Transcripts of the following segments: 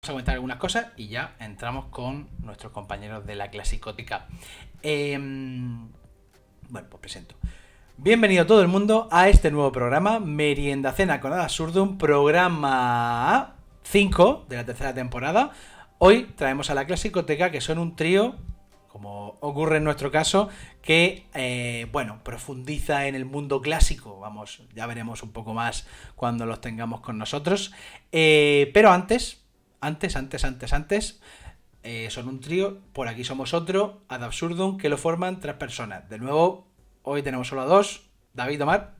a comentar algunas cosas y ya entramos con nuestros compañeros de la Clasicoteca. Bueno, pues presento. Bienvenido todo el mundo a este nuevo programa, Merienda Cena con Ad Absurdum, programa 5 de la tercera temporada. Hoy traemos a la Clasicoteca, que son un trío, como ocurre en nuestro caso, que, profundiza en el mundo clásico. Vamos, ya veremos un poco más cuando los tengamos con nosotros. Pero antes, son un trío, por aquí somos otro, Ad Absurdum, que lo forman 3 personas. De nuevo, hoy tenemos solo a 2, David, Omar.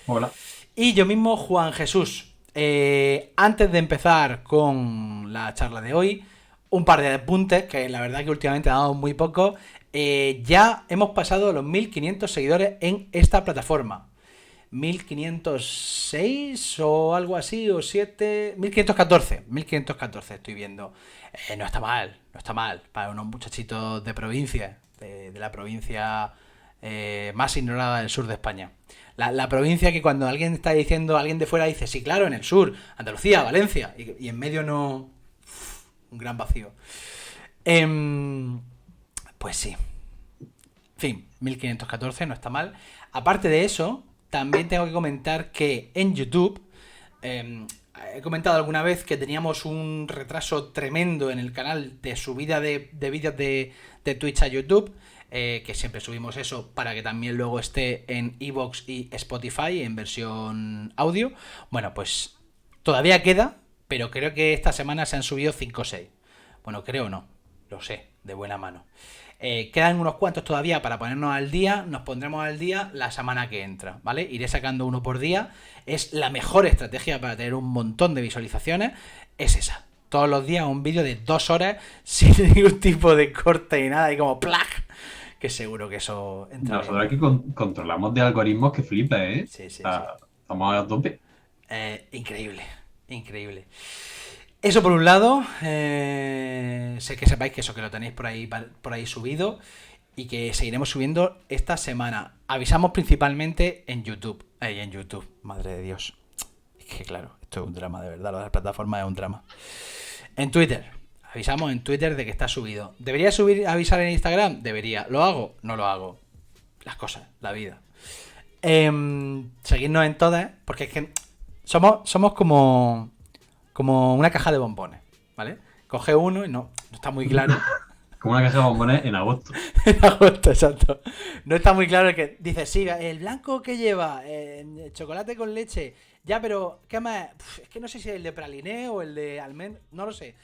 Hola. Y yo mismo, Juan Jesús. Antes de empezar con la charla de hoy, un par de apuntes, que la verdad que últimamente ha dado muy poco. Ya hemos pasado los 1500 seguidores en esta plataforma. 1506 o algo así, o 7... 1514 estoy viendo. No está mal, no está mal. Para unos muchachitos de provincia, de la provincia más ignorada del sur de España. La provincia que cuando alguien está diciendo, alguien de fuera dice, sí, claro, en el sur, Andalucía, Valencia, y en medio no... un gran vacío. Pues sí. En fin, 1514 no está mal. Aparte de eso, también tengo que comentar que en YouTube, he comentado alguna vez que teníamos un retraso tremendo en el canal de subida de vídeos de Twitch a YouTube, que siempre subimos eso para que también luego esté en iVoox y Spotify en versión audio. Bueno, pues todavía queda, pero creo que esta semana se han subido 5 o 6. Bueno, creo no, lo sé, de buena mano. Quedan unos cuantos todavía para ponernos al día. Nos pondremos al día la semana que entra, ¿vale? Iré sacando uno por día. Es la mejor estrategia para tener un montón de visualizaciones. Es esa. Todos los días un vídeo de 2 horas sin ningún tipo de corte y nada. Y como ¡plac! Que seguro que eso entra Nosotros bien. aquí controlamos de algoritmos que flipa, ¿eh? Sí, O sí, sí. sea, estamos a tope. Increíble, increíble. Eso por un lado, sé que sepáis que eso que lo tenéis por ahí subido y que seguiremos subiendo esta semana. Avisamos principalmente en YouTube. En YouTube, madre de Dios. Es que claro, esto es un drama de verdad, lo de las plataformas es un drama. En Twitter, avisamos en Twitter de que está subido. ¿Debería avisar en Instagram? Debería. ¿Lo hago? No lo hago. Las cosas, la vida. Seguidnos en todas, porque es que somos como una caja de bombones, ¿vale? Coge uno y no está muy claro. Como una caja de bombones en agosto. En agosto, exacto. No está muy claro el que dice, sí, el blanco que lleva, chocolate con leche. Ya, pero, ¿qué más? Es que no sé si es el de praliné o el de almendra. No lo sé.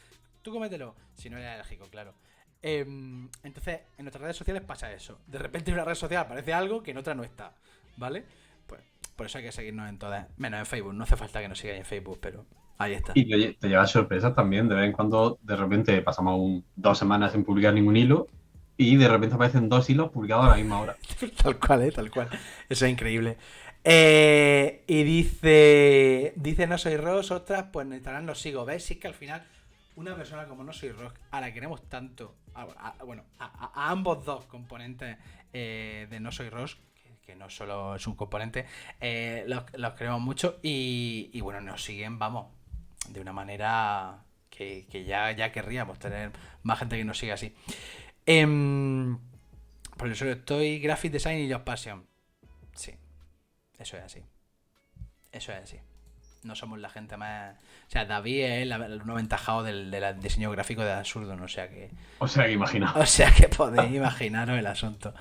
Tú cómetelo. Si no eres alérgico, claro. Entonces, en nuestras redes sociales pasa eso. De repente en una red social aparece algo que en otra no está. ¿Vale? Pues por eso hay que seguirnos en todas. Menos en Facebook. No hace falta que nos sigáis en Facebook, pero ahí está. Y te llevas sorpresas también. De vez en cuando, de repente, pasamos 2 semanas sin publicar ningún hilo y de repente aparecen 2 hilos publicados a la misma hora. Tal cual, tal cual. Eso es increíble. Y dice No Soy Ross, ostras, pues en Instagram los sigo. ¿Ves? Si es que al final una persona como No Soy Ross, a la que queremos tanto, a ambos dos componentes de No Soy Ross, que no solo es un componente, los queremos mucho y bueno, nos siguen, vamos, de una manera que ya querríamos tener más gente que nos siga así. Por eso estoy Graphic Design y Job Passion. Sí, eso es así. Eso es así. No somos la gente más... O sea, David es el uno aventajado del diseño gráfico de Absurdo, ¿no? O sea que imagina. O sea que podéis imaginaros el asunto.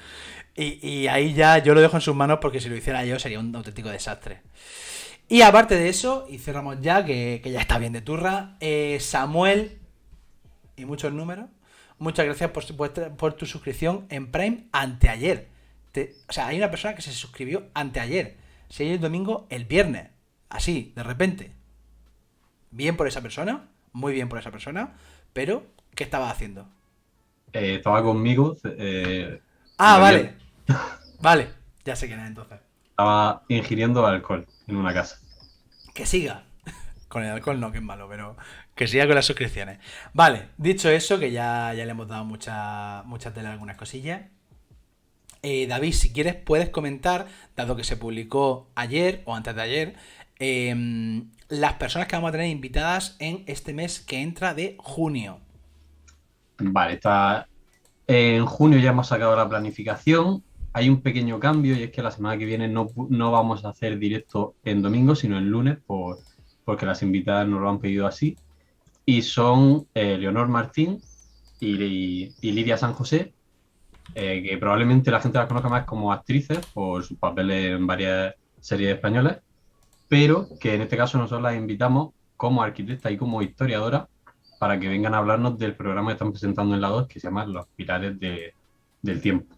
Y ahí ya yo lo dejo en sus manos porque si lo hiciera yo sería un auténtico desastre. Y aparte de eso, y cerramos ya, que ya está bien de turra, Samuel y muchos números. Muchas gracias por tu suscripción en Prime anteayer. O sea, hay una persona que se suscribió anteayer. Si hay el domingo, el viernes. Así, de repente. Bien por esa persona. Muy bien por esa persona. Pero, ¿qué estaba haciendo? Estaba conmigo, Ah, bebiendo, vale. Vale. Ya sé quién es entonces. estaba ingiriendo alcohol en una casa. Que siga. Con el alcohol no, que es malo, pero que siga con las suscripciones. Vale, dicho eso, que ya le hemos dado mucha tela a algunas cosillas. David, si quieres, puedes comentar, dado que se publicó ayer o antes de ayer, las personas que vamos a tener invitadas en este mes que entra de junio. Vale, en junio ya hemos sacado la planificación. Hay un pequeño cambio y es que la semana que viene no vamos a hacer directo en domingo, sino en lunes, porque las invitadas nos lo han pedido así. Y son Leonor Martín y Lidia San José, que probablemente la gente las conozca más como actrices por sus papeles en varias series españolas, pero que en este caso nosotros las invitamos como arquitectas y como historiadoras para que vengan a hablarnos del programa que están presentando en la 2 que se llama Los Pilares del Tiempo.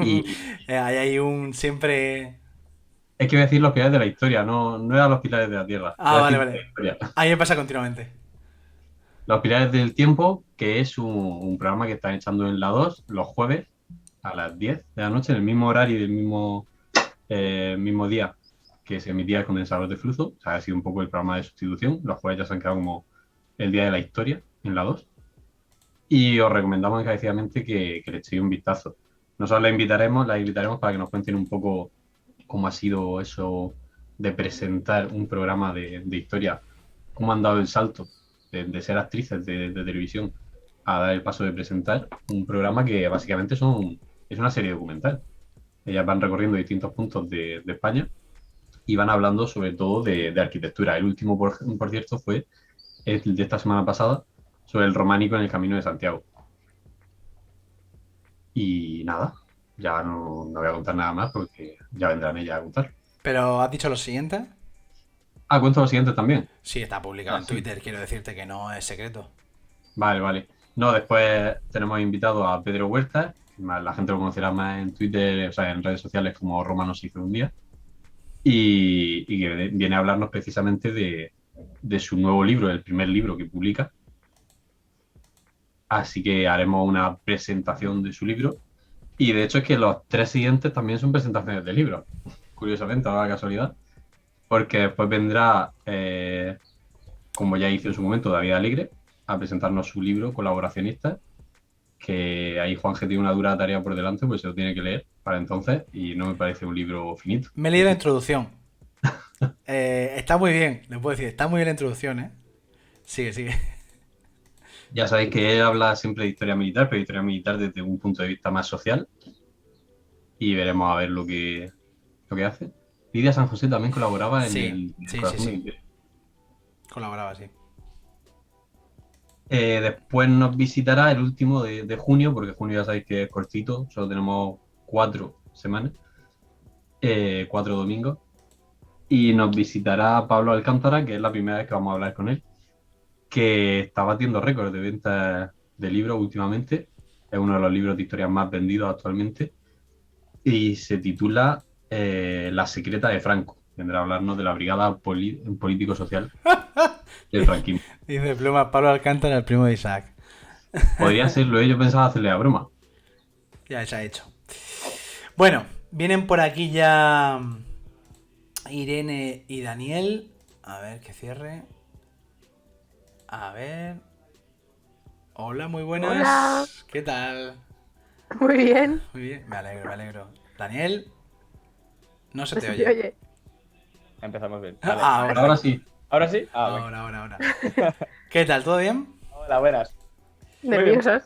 Y Ahí hay un siempre... es que voy a decir Los Pilares de la Historia, no era Los Pilares de la Tierra, Ah, voy a vale, decir de la vale. historia. Ahí me pasa continuamente. Los Pilares del Tiempo, que es un programa que están echando en la 2 los jueves a las 10 de la noche, en el mismo horario y del mismo día que se emitía el Condensador de Flujo. O sea, ha sido un poco el programa de sustitución. Los jueves ya se han quedado como el día de la historia en la 2. Y os recomendamos encarecidamente que le echéis un vistazo. Nosotros la invitaremos para que nos cuenten un poco cómo ha sido eso de presentar un programa de historia, cómo han dado el salto de ser actrices de televisión a dar el paso de presentar un programa que básicamente es una serie documental. Ellas van recorriendo distintos puntos de España y van hablando sobre todo de arquitectura. El último, por cierto, fue el de esta semana pasada sobre el románico en el Camino de Santiago. Y nada, ya no voy a contar nada más porque ya vendrán ellas a contar. Pero ¿has dicho lo siguiente? Cuento lo siguiente también. Sí, está publicado en Sí. Twitter, quiero decirte que no es secreto. Vale, vale. No, después tenemos invitado a Pedro Huerta, la gente lo conocerá más en Twitter, o sea, en redes sociales como Roma nos hizo un día, y que viene a hablarnos precisamente de su nuevo libro, el primer libro que publica. Así que haremos una presentación de su libro. Y de hecho es que los tres siguientes también son presentaciones de libros, curiosamente, a la casualidad, porque después vendrá, como ya hizo en su momento, David Alegre, a presentarnos su libro, Colaboracionistas, que ahí Juan G tiene una dura tarea por delante, pues se lo tiene que leer para entonces, y no me parece un libro finito. Me he leído la introducción. Está muy bien, le puedo decir, está muy bien la introducción, ¿eh? Sigue, sigue. Ya sabéis que él habla siempre de historia militar, pero historia militar desde un punto de vista más social, y veremos a ver lo que hace. Lidia San José también colaboraba en Sí, el sí, sí, Corazón del sí. Imperio. Colaboraba, sí. Después nos visitará el último de junio, porque junio ya sabéis que es cortito, solo tenemos 4 semanas, 4 domingos, y nos visitará Pablo Alcántara, que es la primera vez que vamos a hablar con él, que está batiendo récords de ventas de libros últimamente, es uno de los libros de historia más vendidos actualmente, y se titula La secreta de Franco. Vendrá a hablarnos de la brigada político-social del franquismo. Dice Pluma, Pablo Alcántara, el primo de Isaac. Podría serlo, yo pensaba hacerle la broma. Ya se ha hecho. Bueno, vienen por aquí ya Irene y Daniel. A ver, que cierre. A ver. Hola, muy Hola, buenas. ¿Qué tal? muy bien. Muy bien, me alegro, me alegro. Daniel, no se No te se te oye. oye. Empezamos bien. Vale. Ah, Ahora ahora. Ahora sí. sí. ¿Ahora sí? Venga. Ahora. ¿Qué tal? ¿Todo bien? Hola, buenas. Muy bien. Nerviosos.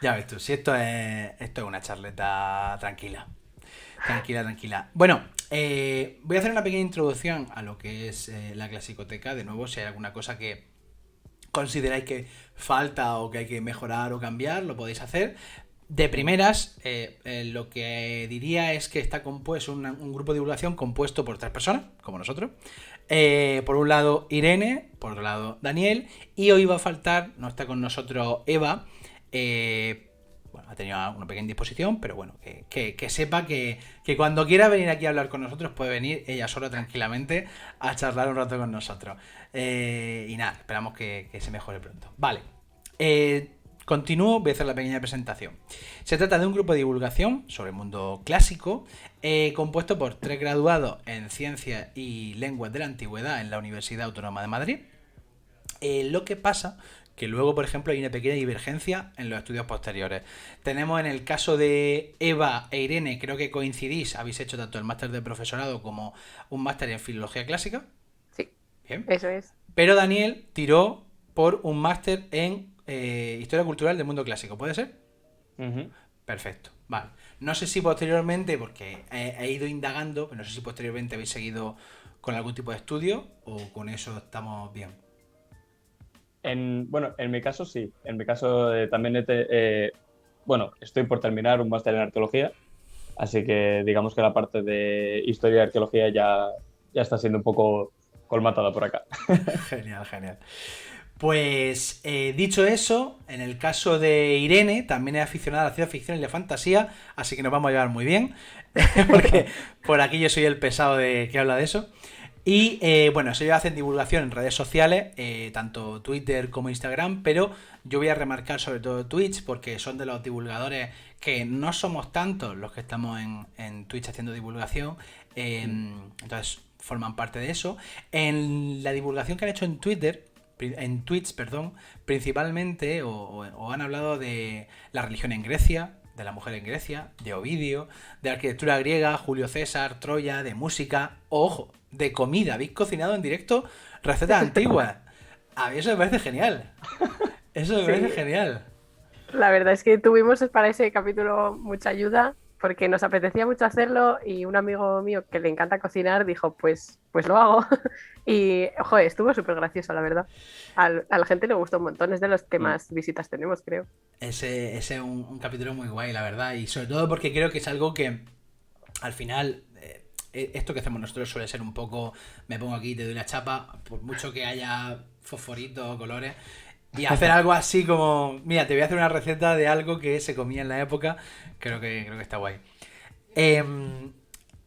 Ya ves tú, si esto es una charleta tranquila. Tranquila. Bueno, voy a hacer una pequeña introducción a lo que es la clasicoteca. De nuevo, si hay alguna cosa que consideráis que falta o que hay que mejorar o cambiar, lo podéis hacer. De primeras, lo que diría es que está compuesto un grupo de divulgación compuesto por 3 personas, como nosotros. Por un lado Irene, por otro lado Daniel, y hoy va a faltar, no está con nosotros Eva. Bueno, ha tenido una pequeña indisposición, pero bueno, que sepa que cuando quiera venir aquí a hablar con nosotros puede venir ella sola tranquilamente a charlar un rato con nosotros. Y nada, esperamos que se mejore pronto. Vale. Continúo, voy a hacer la pequeña presentación. Se trata de un grupo de divulgación sobre el mundo clásico, compuesto por 3 graduados en Ciencias y Lenguas de la Antigüedad en la Universidad Autónoma de Madrid. Lo que pasa que luego, por ejemplo, hay una pequeña divergencia en los estudios posteriores. Tenemos en el caso de Eva e Irene, creo que coincidís, habéis hecho tanto el máster de profesorado como un máster en Filología Clásica, Bien. Eso es. Pero Daniel tiró por un máster en Historia Cultural del Mundo Clásico, ¿puede ser? Ujú. Perfecto, vale. No sé si posteriormente, porque he ido indagando, pero no sé si posteriormente habéis seguido con algún tipo de estudio o con eso estamos bien. Bueno, en mi caso sí. En mi caso también bueno, estoy por terminar un máster en arqueología, así que digamos que la parte de historia y arqueología ya está siendo un poco colmatada por acá. Genial, genial. Pues dicho eso, en el caso de Irene, también es aficionada a la ciencia ficción y la fantasía, así que nos vamos a llevar muy bien, porque por aquí yo soy el pesado de que habla de eso. Y bueno, ellos hacen divulgación en redes sociales, tanto Twitter como Instagram, pero yo voy a remarcar sobre todo Twitch, porque son de los divulgadores que no somos tantos los que estamos en Twitch haciendo divulgación, entonces forman parte de eso. En la divulgación que han hecho en Twitter, en Twitch, perdón, principalmente o han hablado de la religión en Grecia, de la mujer en Grecia, de Ovidio, de arquitectura griega, Julio César, Troya, de música, ojo, de comida. Habéis cocinado en directo recetas antiguas. A mí eso me parece genial. Eso me parece Sí, genial. la verdad es que tuvimos para ese capítulo mucha ayuda porque nos apetecía mucho hacerlo y un amigo mío que le encanta cocinar dijo, pues lo hago. Y, joder, estuvo súper gracioso, la verdad. A la gente le gustó un montón, es de los que Mm. más visitas tenemos, creo. Ese es un capítulo muy guay, la verdad. Y sobre todo porque creo que es algo que al final, esto que hacemos nosotros suele ser un poco, me pongo aquí y te doy la chapa, por mucho que haya fosforitos o colores. Y hacer algo así como, mira, te voy a hacer una receta de algo que se comía en la época, creo que está guay.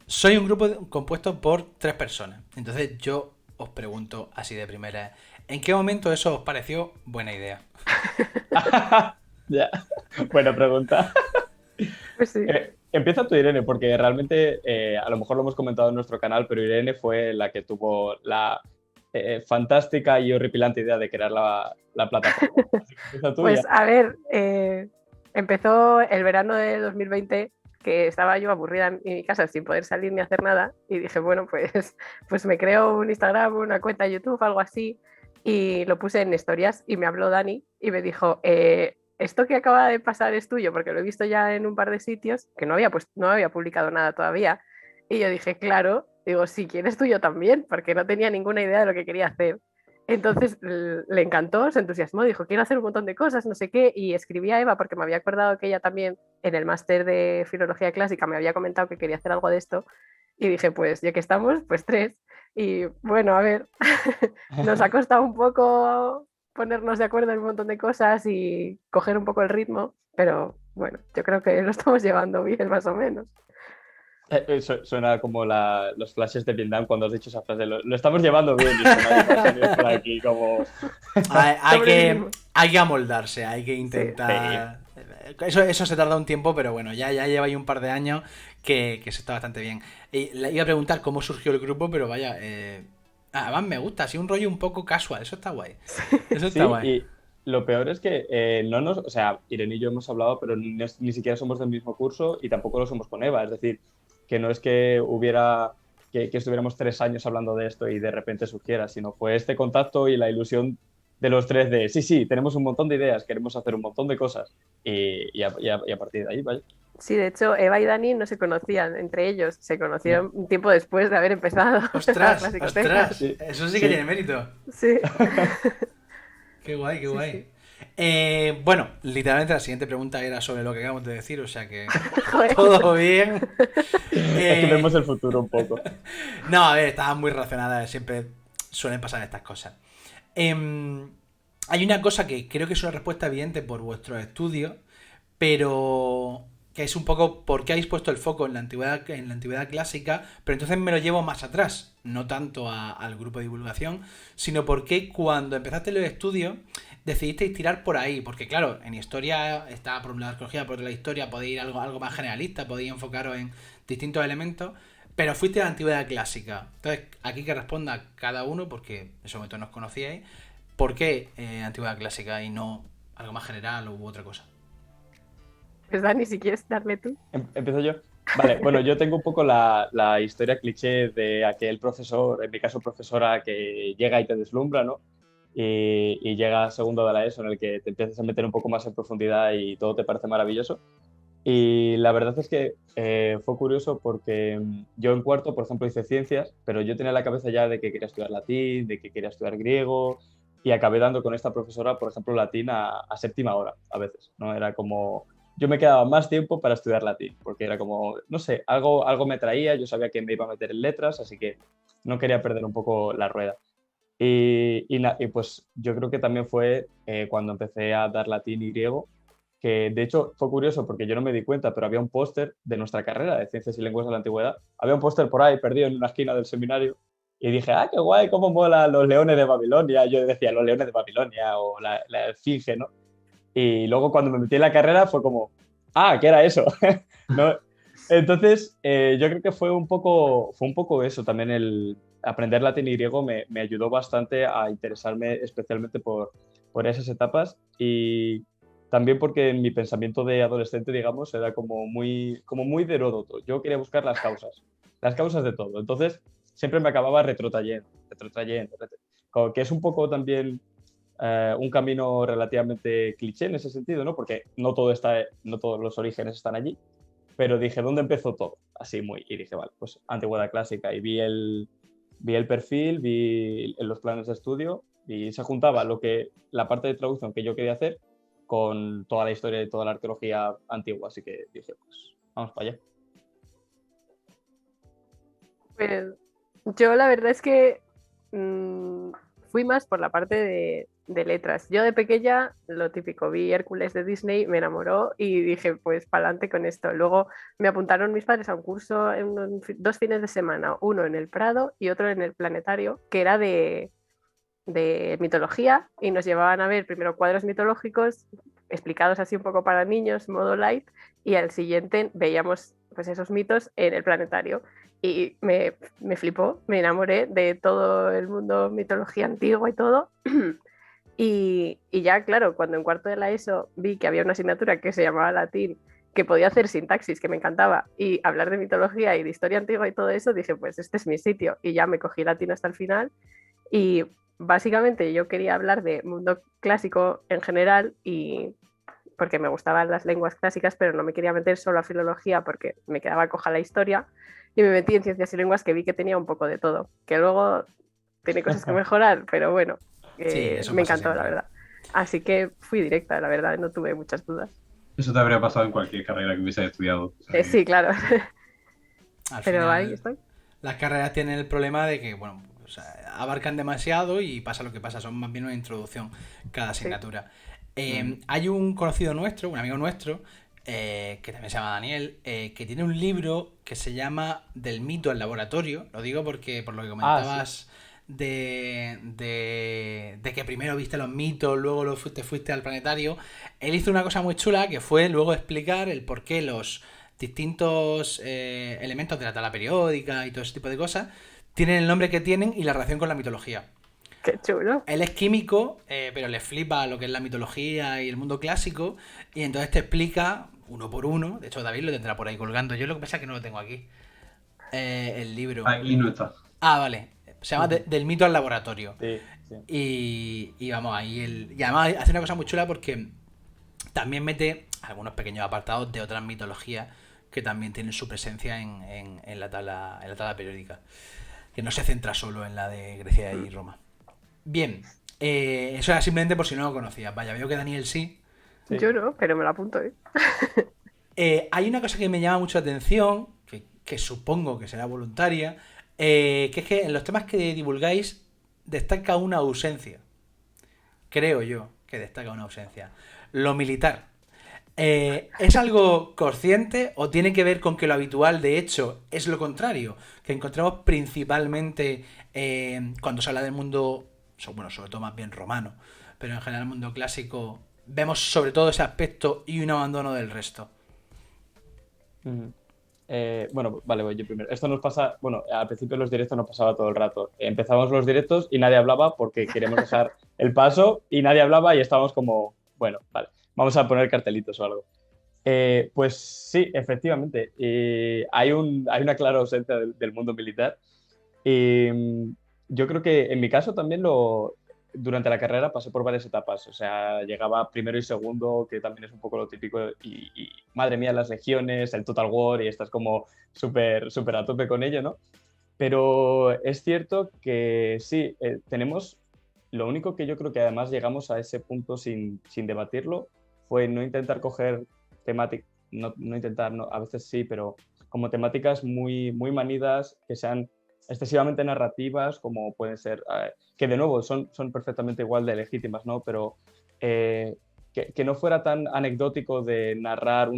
Soy un grupo compuesto por 3 personas. Entonces yo os pregunto así de primera, ¿en qué momento eso os pareció buena idea? Ya. Buena pregunta. Pues sí. Empieza tú, Irene, porque realmente a lo mejor lo hemos comentado en nuestro canal, pero Irene fue la que tuvo la fantástica y horripilante idea de crear la plataforma. Así que empieza tú y ya. Pues a ver, empezó el verano de 2020 que estaba yo aburrida en mi casa sin poder salir ni hacer nada y dije, bueno, pues me creo un Instagram, una cuenta de YouTube, algo así y lo puse en historias y me habló Dani y me dijo, esto que acaba de pasar es tuyo porque lo he visto ya en un par de sitios que no había publicado nada todavía y yo dije, claro, digo, si quieres tuyo también porque no tenía ninguna idea de lo que quería hacer. Entonces le encantó, se entusiasmó, dijo, quiero hacer un montón de cosas, no sé qué, y escribí a Eva porque me había acordado que ella también en el máster de Filología Clásica me había comentado que quería hacer algo de esto, y dije, pues ya que estamos, pues 3. Y bueno, a ver, nos ha costado un poco ponernos de acuerdo en un montón de cosas y coger un poco el ritmo, pero bueno, yo creo que lo estamos llevando bien más o menos. Suena como los flashes de Vietnam cuando has dicho esa frase. Lo estamos llevando bien y suena Estados por aquí como... Hay que, Sobrevivimos. hay que amoldarse, hay que Sí. intentar... Eso se tarda un tiempo, pero bueno, ya lleva ahí un par de años que se está bastante bien. Y le iba a preguntar cómo surgió el grupo, pero vaya... además me gusta, así un rollo un poco casual, eso está guay. Eso está Sí, guay. y lo peor es que o sea, Irene y yo hemos hablado, pero ni siquiera somos del mismo curso y tampoco lo somos con Eva. Es decir, que no es que que estuviéramos 3 años hablando de esto y de repente surgiera, sino fue este contacto y la ilusión de los tres de, sí, tenemos un montón de ideas, queremos hacer un montón de cosas. Y a partir de ahí, vaya. Sí, de hecho, Eva y Dani no se conocían entre ellos, se conocieron un tiempo después de haber empezado la ¡Ostras! clasicoteca. ¡Ostras! Sí, Eso sí que sí. tiene mérito. Sí, Qué guay, qué sí, guay. sí. Bueno, literalmente la siguiente pregunta era sobre lo que acabamos de decir, o sea que Joder. todo bien. Es que vemos el futuro un poco. No, a ver, estaban muy relacionadas, siempre suelen pasar estas cosas. Em, Hay una cosa que creo que es una respuesta evidente por vuestros estudios, pero que es un poco por qué habéis puesto el foco en la antigüedad clásica, pero entonces me lo llevo más atrás, no tanto al grupo de divulgación, sino porque cuando empezaste los estudios decidisteis tirar por ahí, porque claro, en historia está por un lado la arqueología, por otro la historia, podéis ir algo más generalista, podéis enfocaros en distintos elementos, pero fuiste a la antigüedad clásica. Entonces, aquí que responda cada uno, porque en ese momento no os conocíais, ¿por qué antigüedad clásica y no algo más general u otra cosa? Pues Dani, si quieres darle tú. Empiezo yo. Vale, bueno, yo tengo un poco la historia cliché de aquel profesor, en mi caso profesora, que llega y te deslumbra, ¿no? Y llega a segundo de la ESO en el que te empiezas a meter un poco más en profundidad y todo te parece maravilloso. Y la verdad es que fue curioso porque yo en cuarto, por ejemplo, hice ciencias, pero yo tenía la cabeza ya de que quería estudiar latín, de que quería estudiar griego, y acabé dando con esta profesora, por ejemplo, latín a séptima hora a veces, ¿no? Era como, yo me quedaba más tiempo para estudiar latín, porque era como, no sé, algo me traía, yo sabía que me iba a meter en letras, así que no quería perder un poco la rueda. Y pues yo creo que también fue cuando empecé a dar latín y griego, que de hecho fue curioso porque yo no me di cuenta, pero había un póster de nuestra carrera de Ciencias y Lenguas de la Antigüedad. Había un póster por ahí perdido en una esquina del seminario y dije, ah, qué guay, cómo mola los leones de Babilonia. Yo decía, los leones de Babilonia o la esfinge, ¿no? Y luego cuando me metí en la carrera fue como, ah, ¿qué era eso? ¿No? Entonces, yo creo que fue un poco eso. También el aprender latín y griego me ayudó bastante a interesarme especialmente por esas etapas y también porque en mi pensamiento de adolescente, digamos, era como muy de Heródoto. Yo quería buscar las causas de todo. Entonces, siempre me acababa retrotrayendo. Como que es un poco también un camino relativamente cliché en ese sentido, ¿no? Porque no todos los orígenes están allí, pero dije, ¿dónde empezó todo? Así muy, y dije, vale, pues antigüedad clásica, y vi el perfil, vi los planes de estudio, y se juntaba la parte de traducción que yo quería hacer con toda la historia y toda la arqueología antigua, así que dije, pues vamos para allá. Pues yo la verdad es que fui más por la parte de letras. Yo de pequeña, lo típico, vi Hércules de Disney, me enamoró y dije, pues para adelante con esto. Luego me apuntaron mis padres a un curso en 2 fines de semana, uno en el Prado y otro en el Planetario, que era de mitología, y nos llevaban a ver primero cuadros mitológicos explicados así un poco para niños, modo light, y al siguiente veíamos pues esos mitos en el Planetario. Y me flipó, me enamoré de todo el mundo mitología antigua y todo. Y ya, claro, cuando en cuarto de la ESO vi que había una asignatura que se llamaba latín, que podía hacer sintaxis, que me encantaba, y hablar de mitología y de historia antigua y todo eso, dije, pues este es mi sitio. Y ya me cogí latín hasta el final. Y básicamente yo quería hablar de mundo clásico en general, y porque me gustaban las lenguas clásicas, pero no me quería meter solo a filología porque me quedaba coja la historia, y me metí en ciencias y lenguas, que vi que tenía un poco de todo, que luego tiene cosas que mejorar, pero bueno, Sí, eso me pasa encantó, la siempre. verdad. Así que fui directa, la verdad, no tuve muchas dudas. Eso te habría pasado en cualquier carrera que hubiese estudiado. O sea que- Sí, claro, Al pero ahí final, estoy. las carreras tienen el problema de que, bueno, o sea, abarcan demasiado y pasa lo que pasa, son más bien una introducción cada Sí. asignatura. Hay un conocido nuestro, un amigo nuestro, que también se llama Daniel, que tiene un libro que se llama Del mito al laboratorio. Lo digo porque, por lo que Ah, sí. comentabas de que primero viste los mitos, luego te fuiste al planetario, él hizo una cosa muy chula que fue luego explicar el por qué los distintos elementos de la tabla periódica y todo ese tipo de cosas tienen el nombre que tienen y la relación con la mitología. Qué chulo. Él es químico, pero le flipa lo que es la mitología y el mundo clásico, y entonces te explica uno por uno. De hecho, David lo tendrá por ahí colgando. Yo lo que pasa es que no lo tengo aquí. El libro. Aquí no está. Ah, vale. Se llama Del mito al laboratorio. Sí, sí. Y vamos, ahí y además hace una cosa muy chula porque también mete algunos pequeños apartados de otras mitologías que también tienen su presencia en la tabla periódica. Que no se centra solo en la de Grecia y Roma. Bien, eso era simplemente por si no lo conocías. Vaya, veo que Daniel sí. Sí. Yo no, pero me lo apunto, ¿eh? Hay una cosa que me llama mucho la atención, que supongo que será voluntaria, que es que en los temas que divulgáis destaca una ausencia. Creo yo que destaca una ausencia. Lo militar. ¿Es algo consciente o tiene que ver con que lo habitual, de hecho, es lo contrario? Que encontramos principalmente cuando se habla del mundo, bueno, sobre todo más bien romano, pero en general el mundo clásico, vemos sobre todo ese aspecto y un abandono del resto. Ujú. Bueno, vale, voy yo primero. Esto nos pasa, bueno, al principio los directos nos pasaba todo el rato. Empezamos los directos y nadie hablaba porque queríamos dejar el paso y nadie hablaba y estábamos como, bueno, vale, vamos a poner cartelitos o algo. Pues sí, efectivamente. Hay una clara ausencia del mundo militar. Y yo creo que en mi caso también durante la carrera pasé por varias etapas. O sea, llegaba primero y segundo, que también es un poco lo típico. Y madre mía, las legiones, el Total War, y estás como súper, súper a tope con ello, ¿no? Pero es cierto que sí, tenemos. Lo único que yo creo que además llegamos a ese punto sin debatirlo fue no intentar coger temáticas, no intentar, no, a veces sí, pero como temáticas muy, muy manidas, que sean excesivamente narrativas, como pueden ser, que de nuevo son perfectamente igual de legítimas, ¿no? Pero que no fuera tan anecdótico de narrar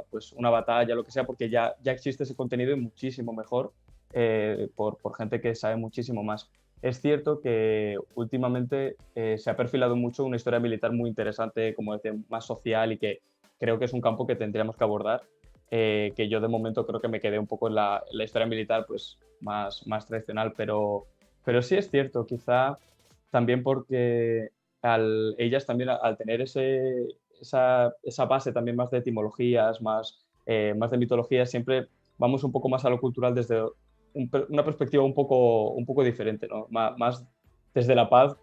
pues, una batalla, lo que sea, porque ya existe ese contenido y muchísimo mejor por gente que sabe muchísimo más. Es cierto que últimamente se ha perfilado mucho una historia militar muy interesante, como decía, más social y que creo que es un campo que tendríamos que abordar, que yo de momento creo que me quedé un poco en la historia militar pues más tradicional, pero sí es cierto, quizá también porque ellas también al tener esa base también más de etimologías, más de mitología, siempre vamos un poco más a lo cultural desde una perspectiva un poco diferente, ¿no? Más desde la paz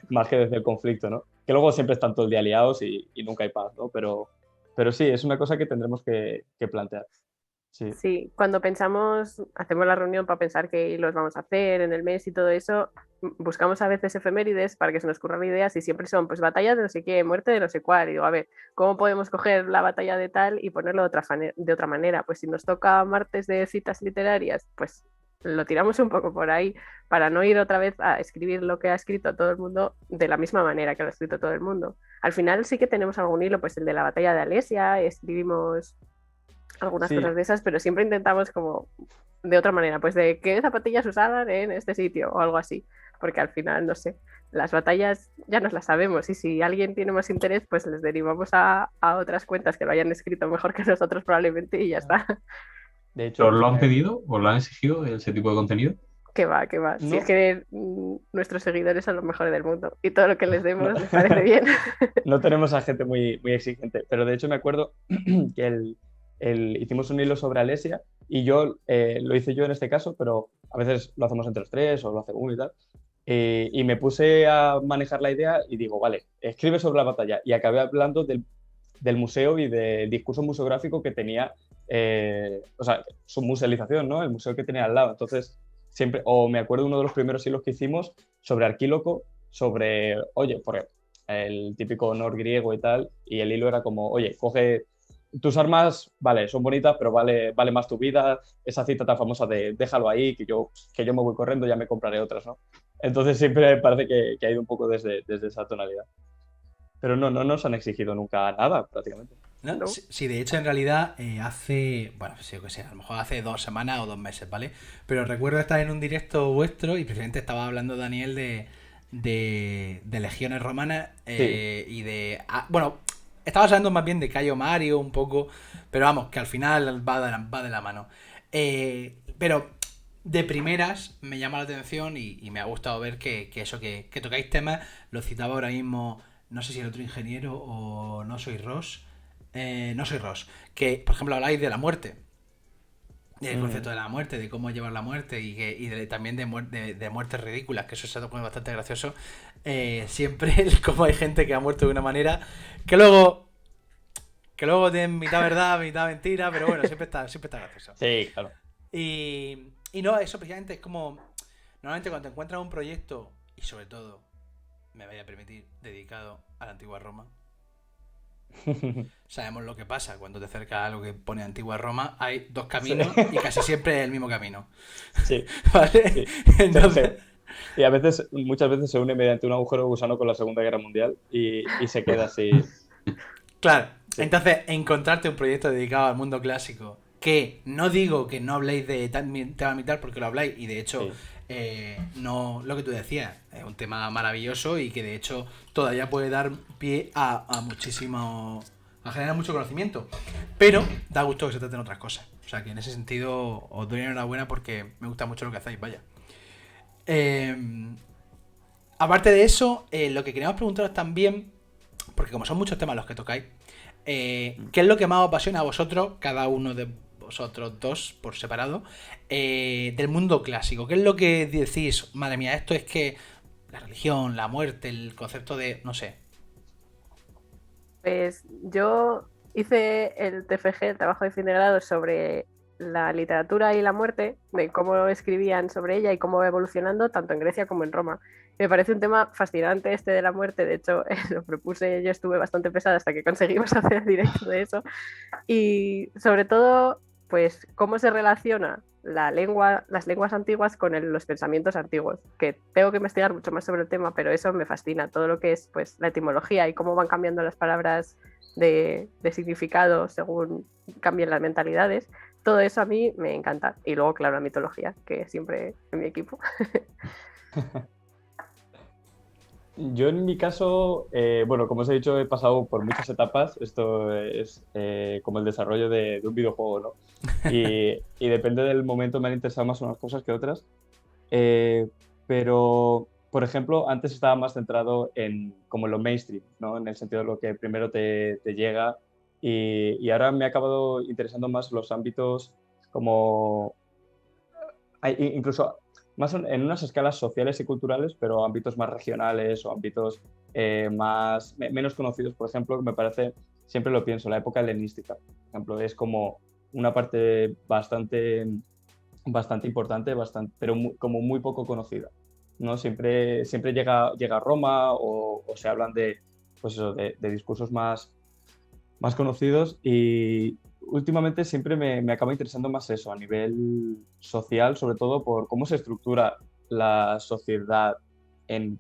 más que desde el conflicto, ¿no? Que luego siempre están todo el día aliados y nunca hay paz, ¿no? Pero sí, es una cosa que tendremos que plantear. Sí. Sí, cuando pensamos, hacemos la reunión para pensar qué los vamos a hacer en el mes y todo eso, buscamos a veces efemérides para que se nos ocurran ideas y siempre son pues batallas de no sé qué, muerte de no sé cuál. Y digo, a ver, ¿cómo podemos coger la batalla de tal y ponerlo de otra manera? Pues si nos toca martes de citas literarias, pues lo tiramos un poco por ahí para no ir otra vez a escribir lo que ha escrito todo el mundo de la misma manera que lo ha escrito todo el mundo. Al final sí que tenemos algún hilo, pues el de la batalla de Alesia, escribimos algunas Sí, cosas de esas, pero siempre intentamos como de otra manera, pues de qué zapatillas usaban en este sitio o algo así, porque al final, no sé, las batallas ya nos las sabemos y si alguien tiene más interés, pues les derivamos a otras cuentas que lo hayan escrito mejor que nosotros probablemente y ya está. de ¿Os hecho, lo han pedido? ¿Os lo han exigido ese tipo de contenido? Que va, que va. Si es no, que nuestros seguidores son los mejores del mundo y todo lo que les no, demos les parece bien. no tenemos a gente muy, muy exigente, pero de hecho me acuerdo que hicimos un hilo sobre Alesia y yo lo hice yo en este caso, pero a veces lo hacemos entre los tres o lo hace uno y tal. Y me puse a manejar la idea y digo, vale, escribe sobre la batalla. Y acabé hablando del museo y del discurso museográfico que tenía, o sea, su musealización, ¿no? El museo que tenía al lado. Entonces, siempre, o me acuerdo uno de los primeros hilos que hicimos sobre Arquíloco, sobre, oye, por el típico honor griego y tal, y el hilo era como, oye, coge tus armas, vale, son bonitas, pero vale más tu vida, esa cita tan famosa de déjalo ahí, que yo me voy corriendo, ya me compraré otras, ¿no? Entonces siempre parece que ha ido un poco desde esa tonalidad. Pero no nos han exigido nunca nada, prácticamente. ¿No? ¿No? Sí, sí, de hecho, en realidad, hace, bueno, sí, yo qué sé, a lo mejor hace 2 semanas o 2 meses, ¿vale? Pero recuerdo estar en un directo vuestro y precisamente estaba hablando Daniel de legiones romanas Sí, y de... bueno, estaba hablando más bien de Cayo Mario un poco, pero vamos, que al final va de la mano. Pero de primeras me llama la atención y me ha gustado ver que eso, que tocáis temas, lo citaba ahora mismo, no sé si el otro ingeniero o no soy Ross. No soy Ross. Que, por ejemplo, habláis de la muerte. Del mm, concepto de la muerte, de cómo llevar la muerte también de muertes ridículas, que eso es algo bastante gracioso. Siempre como hay gente que ha muerto de una manera que luego tienen mitad verdad, mitad mentira, pero bueno, siempre está gracioso. sí, claro. Y no, eso precisamente es como normalmente cuando te encuentras un proyecto y sobre todo, me vaya a permitir, dedicado a la antigua Roma. Sabemos lo que pasa cuando te acercas a algo que pone Antigua Roma. Hay dos Sí, caminos y casi siempre es el mismo camino. sí, ¿Vale? sí. Entonces, Y muchas veces se une mediante un agujero de gusano con la Segunda Guerra Mundial y se queda así. claro. Sí, Entonces, encontrarte un proyecto dedicado al mundo clásico, que no digo que no habléis de tema militar porque lo habláis, y de hecho, sí. no lo que tú decías, es un tema maravilloso y que de hecho todavía puede dar pie a muchísimo. A generar mucho conocimiento. Pero da gusto que se traten otras cosas. O sea que en ese sentido os doy enhorabuena porque me gusta mucho lo que hacéis, vaya. Aparte de eso, lo que queríamos preguntaros también, porque como son muchos temas los que tocáis, ¿Qué es lo que más os apasiona a vosotros, cada uno de vosotros dos por separado, del mundo clásico? ¿Qué es lo que decís, madre mía, esto es que la religión, la muerte, el concepto de, no sé? Pues yo hice el TFG, el trabajo de fin de grado, sobre la literatura y la muerte, de cómo escribían sobre ella y cómo va evolucionando tanto en Grecia como en Roma. Me parece un tema fascinante este de la muerte, de hecho lo propuse, yo estuve bastante pesada hasta que conseguimos hacer el directo de eso. Y sobre todo, pues cómo se relaciona la lengua, las lenguas antiguas con los pensamientos antiguos, que tengo que investigar mucho más sobre el tema, pero eso me fascina, todo lo que es pues la etimología y cómo van cambiando las palabras de significado según cambian las mentalidades. Todo eso a mí me encanta. Y luego, claro, la mitología, que siempre en mi equipo. Yo en mi caso, bueno, como os he dicho, he pasado por muchas etapas. Esto es como el desarrollo de un videojuego, ¿no? Y depende del momento me han interesado más unas cosas que otras. Pero, por ejemplo, antes estaba más centrado en como lo mainstream, ¿no? En el sentido de lo que primero te llega. Y ahora me ha acabado interesando más los ámbitos como incluso más en unas escalas sociales y culturales, pero ámbitos más regionales o ámbitos menos conocidos. Por ejemplo, me parece, siempre lo pienso, la época helenística, por ejemplo, es como una parte bastante importante, pero como muy poco conocida, ¿no? Siempre llega a Roma o se hablan de, pues eso, de discursos más conocidos, y últimamente siempre me acaba interesando más eso, a nivel social, sobre todo por cómo se estructura la sociedad en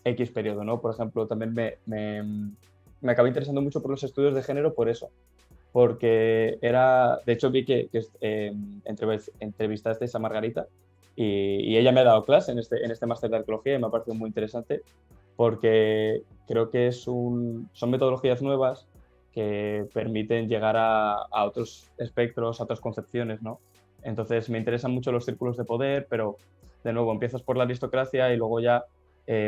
X periodo, ¿no? Por ejemplo, también me acaba interesando mucho por los estudios de género por eso, porque de hecho vi que entrevistasteis a Margarita y ella me ha dado clase en este máster de arqueología y me ha parecido muy interesante porque creo que son metodologías nuevas que permiten llegar a otros espectros, a otras concepciones, ¿no? Entonces me interesan mucho los círculos de poder, pero de nuevo empiezas por la aristocracia y luego ya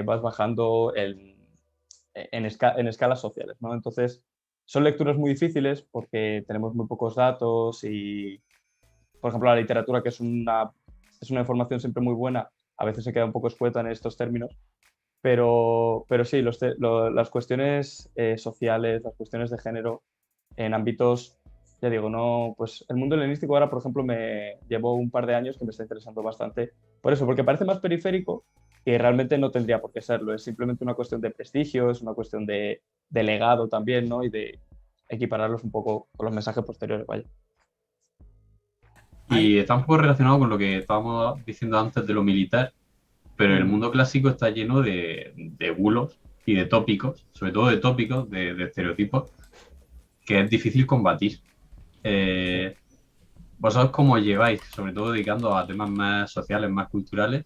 vas bajando en escalas sociales, ¿no? Entonces son lecturas muy difíciles porque tenemos muy pocos datos y, por ejemplo, la literatura, que es una información siempre muy buena, a veces se queda un poco escueta en estos términos. Pero sí, las cuestiones sociales, las cuestiones de género en ámbitos, ya digo, no, pues el mundo helenístico ahora, por ejemplo, me llevo un par de años que me está interesando bastante por eso, porque parece más periférico y realmente no tendría por qué serlo. Es simplemente una cuestión de prestigio, es una cuestión de legado también, ¿no? Y de equipararlos un poco con los mensajes posteriores, vaya. Y está un poco relacionado con lo que estábamos diciendo antes de lo militar, pero el mundo clásico está lleno de bulos y de tópicos, sobre todo de tópicos, de estereotipos, que es difícil combatir. ¿Vosotros cómo lleváis, sobre todo dedicando a temas más sociales, más culturales,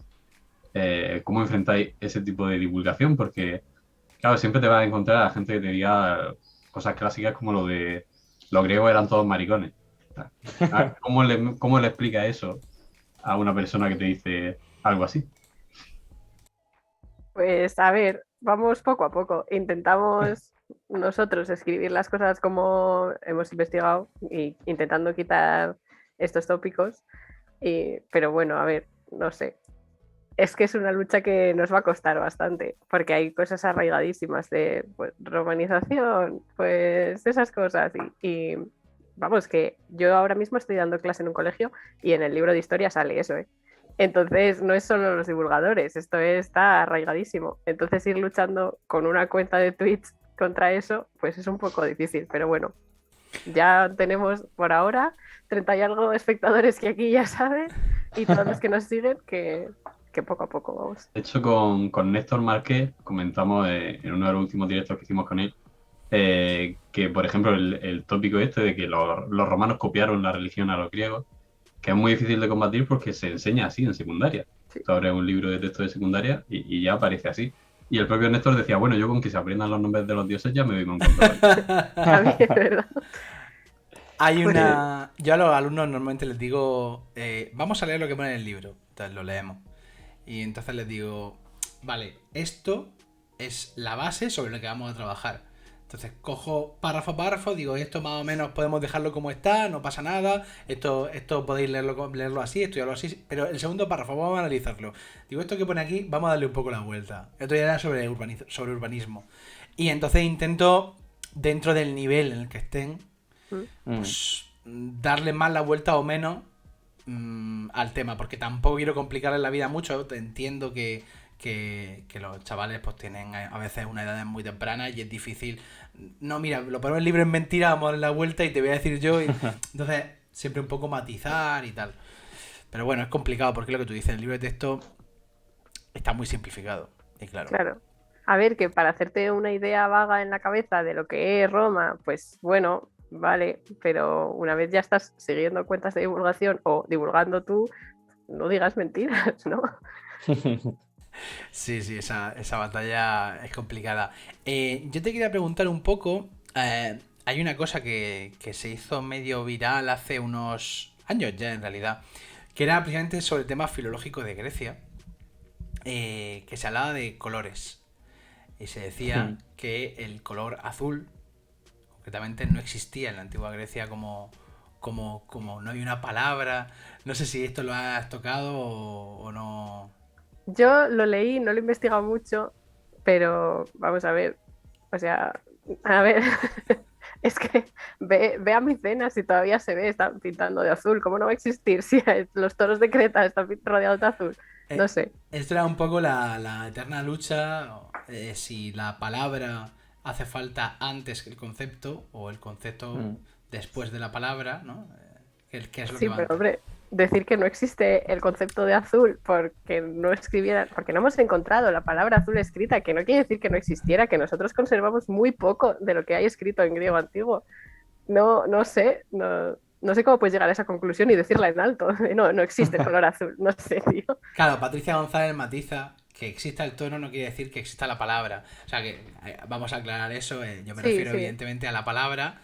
cómo enfrentáis ese tipo de divulgación? Porque, claro, siempre te vas a encontrar a gente que te diga cosas clásicas como lo de los griegos eran todos maricones. ¿Cómo le explica eso a una persona que te dice algo así? Pues a ver, vamos poco a poco. Intentamos nosotros escribir las cosas como hemos investigado y intentando quitar estos tópicos. Pero bueno, a ver, no sé. Es que es una lucha que nos va a costar bastante, porque hay cosas arraigadísimas de pues, romanización, pues esas cosas. Y vamos, que yo ahora mismo estoy dando clase en un colegio y en el libro de historia sale eso, ¿eh? Entonces no es solo los divulgadores, esto está arraigadísimo. Entonces ir luchando con una cuenta de Twitch contra eso, pues es un poco difícil, pero bueno, ya tenemos por ahora 30 y algo espectadores que aquí ya saben y todos los que nos siguen que poco a poco vamos. De hecho, con Néstor Márquez comentamos en uno de los últimos directos que hicimos con él, que, por ejemplo, el tópico este de que los romanos copiaron la religión a los griegos, que es muy difícil de combatir porque se enseña así en secundaria. Sí. Tú abres un libro de texto de secundaria y ya aparece así. Y el propio Néstor decía, bueno, yo con que se aprendan los nombres de los dioses ya me doy con control. También, ¿verdad? Hay una... Yo a los alumnos normalmente les digo, vamos a leer lo que pone en el libro. Entonces lo leemos. Y entonces les digo, vale, esto es la base sobre la que vamos a trabajar. Entonces cojo párrafo a párrafo, digo, esto más o menos podemos dejarlo como está, no pasa nada, esto podéis leerlo así, estudiarlo así, pero el segundo párrafo vamos a analizarlo. Digo, esto que pone aquí, vamos a darle un poco la vuelta. Esto ya era sobre urbanismo. Y entonces intento, dentro del nivel en el que estén, pues darle más la vuelta o menos al tema, porque tampoco quiero complicarles la vida mucho. Entiendo que los chavales pues tienen a veces una edad muy temprana y es difícil. No, mira, lo ponemos el libro en mentira, vamos a darle la vuelta y te voy a decir yo. Entonces, siempre un poco matizar y tal. Pero bueno, es complicado porque es lo que tú dices, el libro de texto está muy simplificado. Y claro. Claro. A ver, que para hacerte una idea vaga en la cabeza de lo que es Roma, pues bueno, vale, pero una vez ya estás siguiendo cuentas de divulgación o divulgando tú, no digas mentiras, ¿no? Sí, esa batalla es complicada. Yo te quería preguntar un poco. Hay una cosa que se hizo medio viral hace unos años ya, en realidad, que era precisamente sobre el tema filológico de Grecia, que se hablaba de colores. Y se decía que el color azul, concretamente, no existía en la antigua Grecia como no hay una palabra. No sé si esto lo has tocado o no. Yo lo leí, no lo he investigado mucho, pero vamos a ver, o sea, a ver, es que ve a Micenas y todavía se ve, están pintando de azul, ¿cómo no va a existir si los toros de Creta están rodeados de azul? No sé. Esto era un poco la eterna lucha, si la palabra hace falta antes que el concepto o el concepto después de la palabra, ¿no? ¿Qué es lo que Sí, va pero antes? hombre, decir que no existe el concepto de azul porque no escribieran, porque no hemos encontrado la palabra azul escrita, que no quiere decir que no existiera, que nosotros conservamos muy poco de lo que hay escrito en griego antiguo. No sé, no sé cómo puedes llegar a esa conclusión y decirla en alto. No existe el color azul, no sé, tío. Claro, Patricia González matiza que exista el tono no quiere decir que exista la palabra. O sea que vamos a aclarar eso. Yo me Sí, refiero sí, evidentemente a la palabra,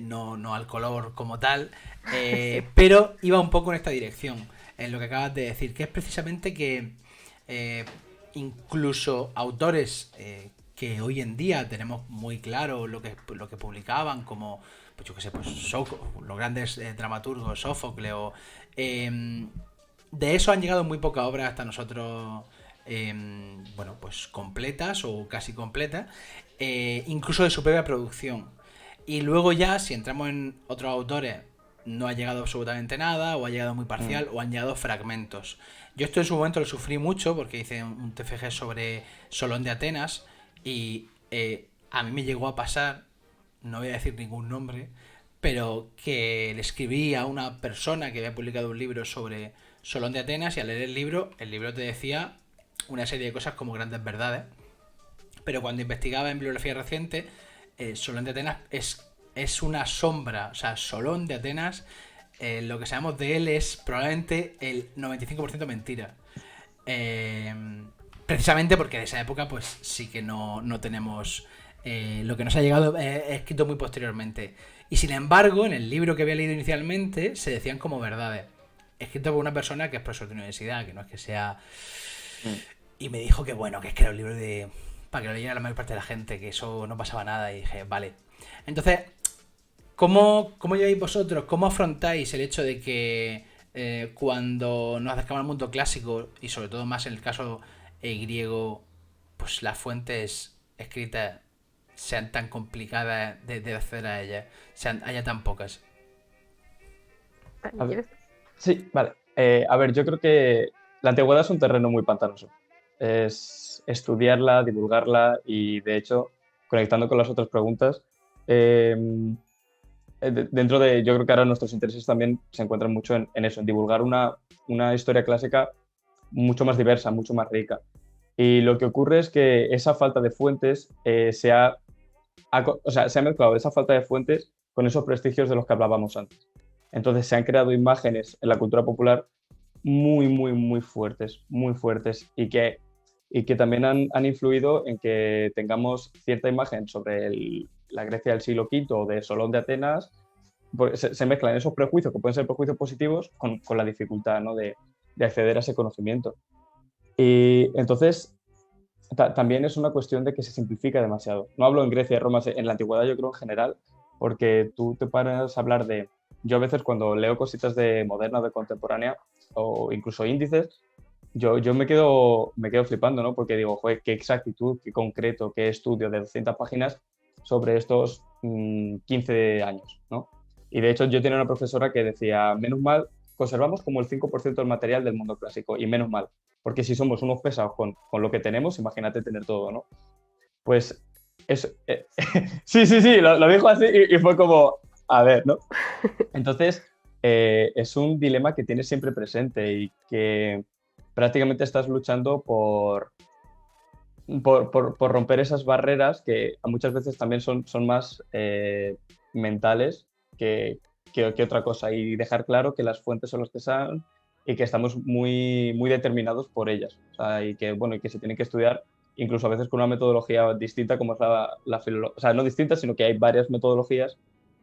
no al color como tal. sí. Pero iba un poco en esta dirección, en lo que acabas de decir, que es precisamente que eh, incluso autores que hoy en día tenemos muy claro lo que publicaban, como pues yo qué sé, pues los grandes dramaturgos, Sófocles o de eso han llegado muy pocas obras hasta nosotros, bueno, pues completas o casi completas, incluso de su propia producción. Y luego ya, si entramos en otros autores, no ha llegado absolutamente nada, o ha llegado muy parcial, o han llegado fragmentos. Yo esto en su momento lo sufrí mucho porque hice un TFG sobre Solón de Atenas y a mí me llegó a pasar, no voy a decir ningún nombre, pero que le escribí a una persona que había publicado un libro sobre Solón de Atenas y al leer el libro te decía una serie de cosas como grandes verdades, pero cuando investigaba en bibliografía reciente, Solón de Atenas es una sombra, o sea, Solón de Atenas, lo que sabemos de él es probablemente el 95% mentira. Precisamente porque de esa época pues sí que no tenemos lo que nos ha llegado escrito muy posteriormente. Y sin embargo, en el libro que había leído inicialmente se decían como verdades. Escrito por una persona que es profesor de universidad, que no es que sea... Y me dijo que bueno, que es que era un libro de... para que lo leyera la mayor parte de la gente, que eso no pasaba nada. Y dije, vale. Entonces, ¿cómo lleváis vosotros? ¿Cómo afrontáis el hecho de que cuando nos acercamos al mundo clásico, y sobre todo más en el caso griego, pues las fuentes escritas sean tan complicadas de acceder a ellas, haya tan pocas? A ver, ¿Quieres? sí, vale. A ver, yo creo que la antigüedad es un terreno muy pantanoso. Es estudiarla, divulgarla y, de hecho, conectando con las otras preguntas, dentro de, yo creo que ahora nuestros intereses también se encuentran mucho en eso, en divulgar una historia clásica mucho más diversa, mucho más rica. Y lo que ocurre es que esa falta de fuentes se ha mezclado esa falta de fuentes con esos prestigios de los que hablábamos antes. Entonces se han creado imágenes en la cultura popular muy, muy, muy fuertes y que también han influido en que tengamos cierta imagen sobre la Grecia del siglo V o de Solón de Atenas. Se mezclan esos prejuicios, que pueden ser prejuicios positivos, con la dificultad, ¿no?, de acceder a ese conocimiento. Y entonces también es una cuestión de que se simplifica demasiado. No hablo en Grecia y Roma, en la antigüedad yo creo en general, porque tú te paras a hablar de... Yo a veces cuando leo cositas de moderna, de contemporánea, o incluso índices, yo me quedo flipando, ¿no? Porque digo, joder, qué exactitud, qué concreto, qué estudio de 200 páginas sobre estos 15 años, ¿no? Y de hecho yo tenía una profesora que decía, menos mal, conservamos como el 5% del material del mundo clásico, y menos mal, porque si somos unos pesados con lo que tenemos, imagínate tener todo, ¿no? Pues eso, sí, lo dijo así y fue como, a ver, ¿no? Entonces, es un dilema que tienes siempre presente y que prácticamente estás luchando por romper esas barreras que muchas veces también son más mentales que otra cosa, y dejar claro que las fuentes son las que son y que estamos muy, muy determinados por ellas. O sea, y que, bueno, y que se tiene que estudiar incluso a veces con una metodología distinta como es la filología. O sea, no distinta, sino que hay varias metodologías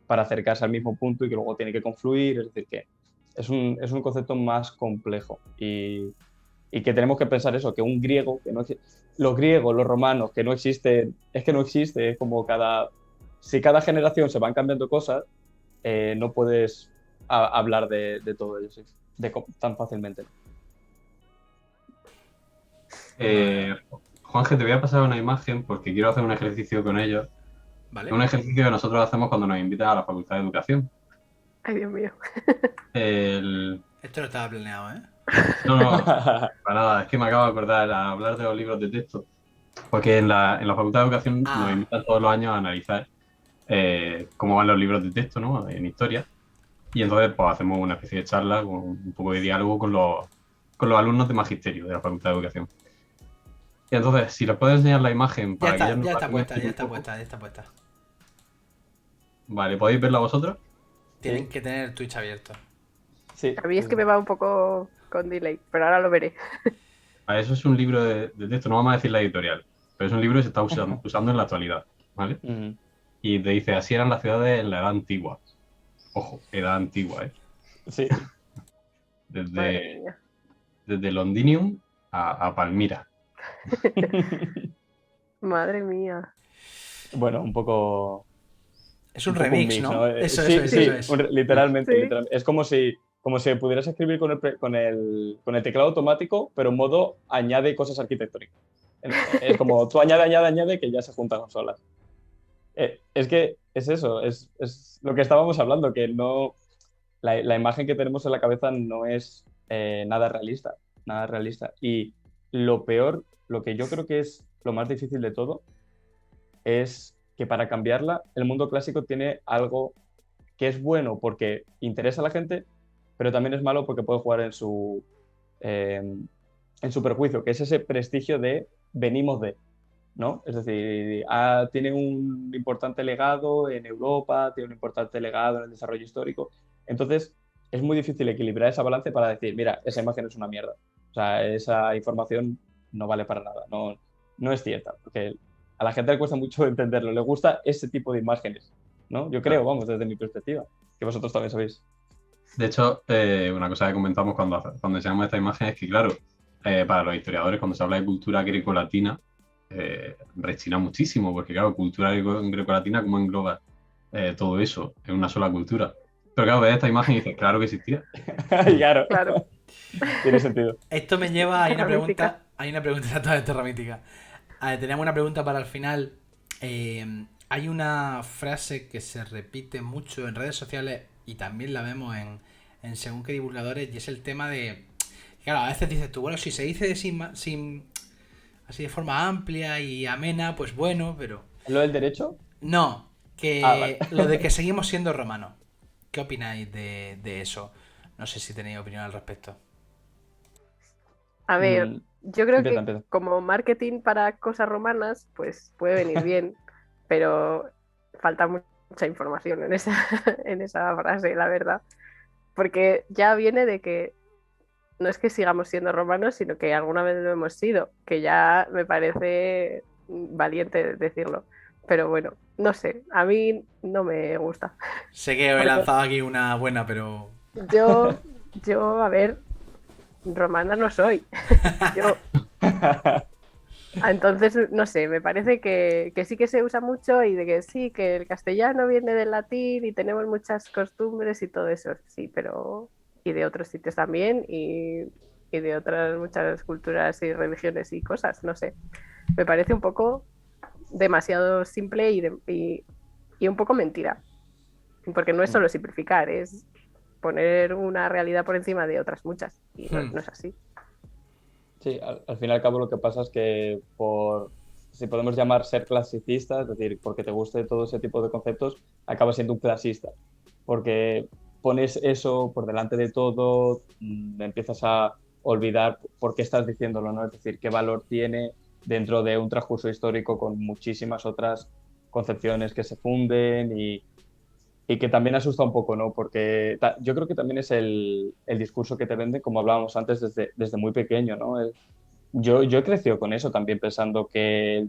para acercarse al mismo punto y que luego tiene que confluir. Es decir, que es un concepto más complejo y que tenemos que pensar eso, que un griego, que no los griegos, los romanos, que no existen, es que no existe, es como si cada generación se van cambiando cosas, no puedes hablar de todo ello ¿sí? Tan fácilmente. Juanje, te voy a pasar una imagen porque quiero hacer un ejercicio con ellos. ¿Vale? Un ejercicio que nosotros hacemos cuando nos invitan a la Facultad de Educación. Ay, Dios mío. Esto no estaba planeado, ¿eh? No, para nada, es que me acabo de acordar a hablar de los libros de texto. Porque en la Facultad de Educación nos invitan todos los años a analizar cómo van los libros de texto, ¿no? En historia. Y entonces pues hacemos una especie de charla, con un poco de diálogo con los alumnos de magisterio de la Facultad de Educación. Y entonces, si les puedo enseñar la imagen para que ellos nos Ya está la puesta, comenten ya un está poco. puesta, ya está puesta. Vale, ¿podéis verla vosotros? Tienen que tener el Twitch abierto. Sí. A mí es que me va un poco con delay, pero ahora lo veré. Eso es un libro de texto, no vamos a decir la editorial, pero es un libro que se está usando en la actualidad, ¿vale? Uh-huh. Y te dice, así eran las ciudades en la edad antigua. Ojo, edad antigua, ¿eh? Sí. Desde Londinium a Palmira. Madre mía. Bueno, un poco... Es un remix, mix, ¿no? Eso sí, es. Literalmente, Sí. literalmente. Es como si pudieras escribir con el teclado automático, pero en modo añade cosas arquitectónicas. Es como tú añade, que ya se juntan solas. Es que es eso, es lo que estábamos hablando, que no la imagen que tenemos en la cabeza no es nada realista. Y lo peor, lo que yo creo que es lo más difícil de todo, es que para cambiarla, el mundo clásico tiene algo que es bueno porque interesa a la gente, pero también es malo porque puede jugar en su perjuicio, que es ese prestigio de venimos de, ¿no? Es decir, tiene un importante legado en Europa, tiene un importante legado en el desarrollo histórico. Entonces, es muy difícil equilibrar esa balance para decir, mira, esa imagen es una mierda. O sea, esa información no vale para nada, no es cierta, porque a la gente le cuesta mucho entenderlo, le gusta ese tipo de imágenes, ¿no? Yo creo, vamos, desde mi perspectiva, que vosotros también sabéis. De hecho, una cosa que comentamos cuando enseñamos esta imagen es que, claro, para los historiadores, cuando se habla de cultura grecolatina, rechina muchísimo, porque, claro, cultura grecolatina, ¿cómo engloba todo eso en una sola cultura? Pero, claro, ves esta imagen y dices, claro que existía. Claro. Tiene sentido. Esto me lleva a una Terramítica. pregunta totalmente terramítica. Tenemos una pregunta para el final. Hay una frase que se repite mucho en redes sociales y también la vemos en según qué divulgadores, y es el tema de... Claro, a veces dices tú, bueno, si se dice así de forma amplia y amena, pues bueno, pero... ¿Lo del derecho? No, que Vale. lo de que seguimos siendo romanos. ¿Qué opináis de eso? No sé si tenéis opinión al respecto. A ver, yo creo que Empieza. como marketing para cosas romanas, pues puede venir bien, pero falta mucha información en esa frase, la verdad. Porque ya viene de que no es que sigamos siendo romanos, sino que alguna vez lo hemos sido, que ya me parece valiente decirlo. Pero bueno, no sé, a mí no me gusta. Sé que he lanzado aquí una buena, pero... Yo, a ver, romana no soy. Yo, Entonces, no sé, me parece que sí que se usa mucho y de que sí, que el castellano viene del latín y tenemos muchas costumbres y todo eso, sí, pero y de otros sitios también y de otras muchas culturas y religiones y cosas, no sé. Me parece un poco demasiado simple y un poco mentira, porque no es solo simplificar, es poner una realidad por encima de otras muchas y no es así. Sí, al fin y al cabo lo que pasa es que si podemos llamar ser clasicista, es decir, porque te guste todo ese tipo de conceptos, acabas siendo un clasista, porque pones eso por delante de todo, empiezas a olvidar por qué estás diciéndolo, ¿no? Es decir, qué valor tiene dentro de un transcurso histórico con muchísimas otras concepciones que se funden y que también asusta un poco, ¿no? Porque yo creo que también es el discurso que te vende, como hablábamos antes, desde muy pequeño, ¿no? Yo he crecido con eso también pensando que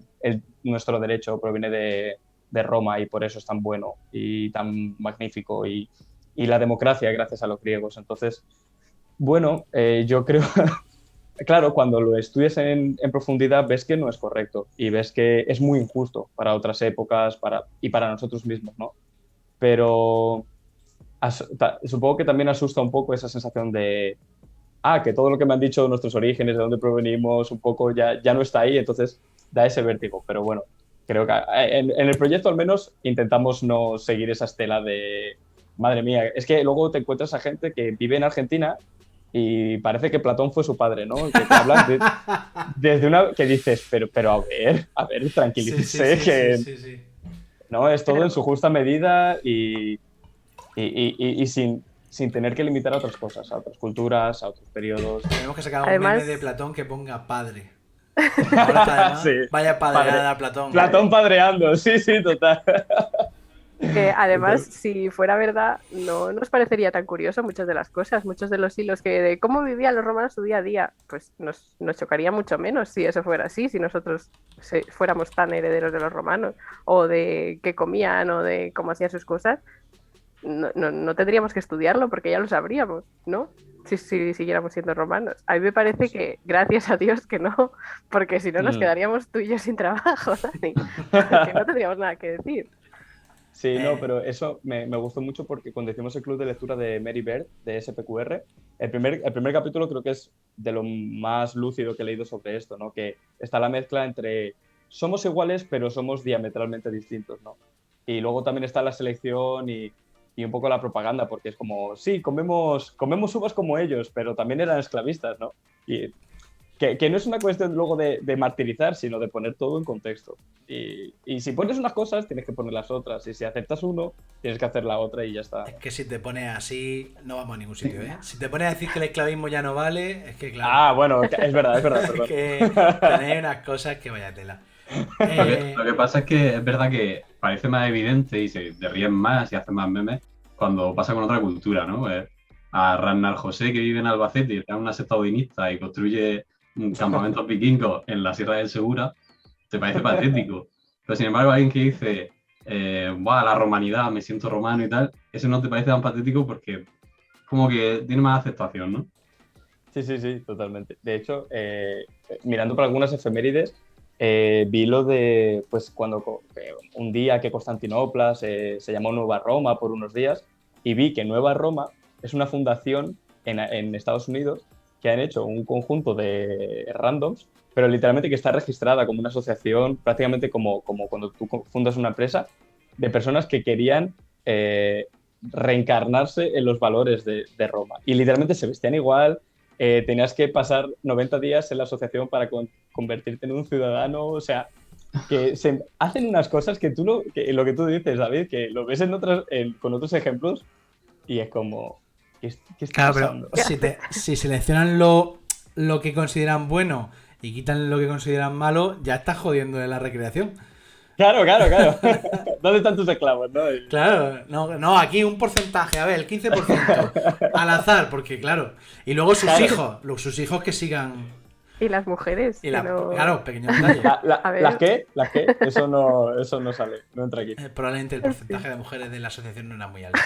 nuestro derecho proviene de Roma y por eso es tan bueno y tan magnífico y la democracia gracias a los griegos. Entonces, bueno, yo creo, claro, cuando lo estudias en profundidad ves que no es correcto y ves que es muy injusto para otras épocas y para nosotros mismos, ¿no? Pero supongo que también asusta un poco esa sensación de, que todo lo que me han dicho de nuestros orígenes, de dónde provenimos, un poco ya no está ahí, entonces da ese vértigo. Pero bueno, creo que en el proyecto al menos intentamos no seguir esa estela de, madre mía, es que luego te encuentras a gente que vive en Argentina y parece que Platón fue su padre, ¿no? Que te hablan desde que dices, pero a ver, tranquilícese, Sí. ¿no? Es todo Pero- en su justa medida y sin tener que limitar a otras cosas, a otras culturas, a otros periodos. Tenemos que sacar un Además, meme de Platón que ponga padre. Ahora está de más. Sí, Vaya padreada, Platón. Platón padreando, sí, total. que además, Total. si fuera verdad, no nos parecería tan curioso muchas de las cosas, muchos de los hilos que de cómo vivían los romanos su día a día, pues nos chocaría mucho menos si eso fuera así, si nosotros fuéramos tan herederos de los romanos, o de qué comían, o de cómo hacían sus cosas. No tendríamos que estudiarlo porque ya lo sabríamos, ¿no? Si siguiéramos siendo romanos. A mí me parece que, gracias a Dios, que no, porque si no nos quedaríamos tú y yo sin trabajo, Dani, porque no tendríamos nada que decir. Sí, no, pero eso me gustó mucho porque cuando hicimos el club de lectura de Mary Bird, de SPQR, el primer capítulo creo que es de lo más lúcido que he leído sobre esto, ¿no? Que está la mezcla entre somos iguales pero somos diametralmente distintos, ¿no? Y luego también está la selección y un poco la propaganda, porque es como, sí, comemos uvas como ellos, pero también eran esclavistas, ¿no? Y que no es una cuestión luego de martirizar, sino de poner todo en contexto. Y si pones unas cosas, tienes que poner las otras. Y si aceptas uno, tienes que hacer la otra y ya está. Es que si te pones así, no vamos a ningún sitio, ¿eh? Si te pones a decir que el esclavismo ya no vale, es que claro. Bueno, es verdad, perdón. Que tenéis unas cosas que vaya tela. Lo que pasa es que es verdad que parece más evidente y se te ríen más y hacen más memes cuando pasa con otra cultura, ¿no? A Ragnar José, que vive en Albacete y está en una secta odinista y construye un campamento vikingo en la Sierra del Segura, te parece patético. Pero sin embargo, alguien que dice, la romanidad, me siento romano y tal, eso no te parece tan patético porque como que tiene más aceptación, ¿no? Sí, totalmente. De hecho, mirando por algunas efemérides, vi lo de, pues, cuando un día que Constantinopla se llamó Nueva Roma por unos días, y vi que Nueva Roma es una fundación en Estados Unidos que han hecho un conjunto de randoms, pero literalmente que está registrada como una asociación, prácticamente como cuando tú fundas una empresa, de personas que querían reencarnarse en los valores de Roma. Y literalmente se vestían igual. Tenías que pasar 90 días en la asociación para convertirte en un ciudadano, o sea, que se hacen unas cosas que lo que tú dices, David, que lo ves con otros ejemplos y es como, ¿qué está pasando? Pero si seleccionan lo que consideran bueno y quitan lo que consideran malo, ya estás jodiendo de la recreación. Claro. ¿Dónde están tus esclavos, no? Claro, no, aquí un porcentaje, a ver, el 15%, al azar, porque claro. Y luego sus hijos que sigan. Y las mujeres. Claro, pequeño detalle. A ver. ¿Las qué? Eso no sale, no entra aquí. Probablemente el porcentaje de mujeres de la asociación no era muy alto.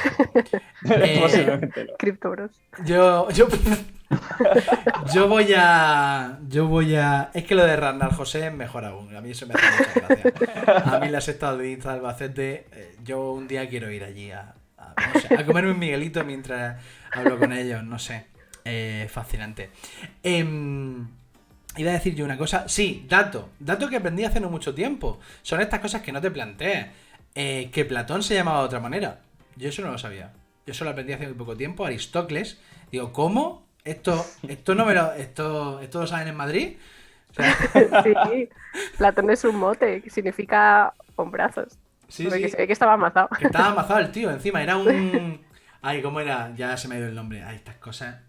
Posiblemente no. Criptobros. Yo voy a... Es que lo de Randall José es mejor aún. A mí eso me hace mucha gracia. A mí la sexta aldinista de Albacete, yo un día quiero ir allí no sé, a comerme un Miguelito mientras hablo con ellos, no sé. Fascinante. Iba a decir yo una cosa. Sí, dato que aprendí hace no mucho tiempo. Son estas cosas que no te plantees. Que Platón se llamaba de otra manera. Yo eso no lo sabía. Yo eso lo aprendí hace muy poco tiempo. Aristócles. Digo, ¿cómo? Esto lo saben en Madrid. O sea, Sí, Platón es un mote que significa hombrazos. sí, Porque sí. se ve que estaba amasado. Que estaba amazado el tío. Encima era un... Ay, ¿cómo era? Ya se me ha ido el nombre. Ay, estas cosas.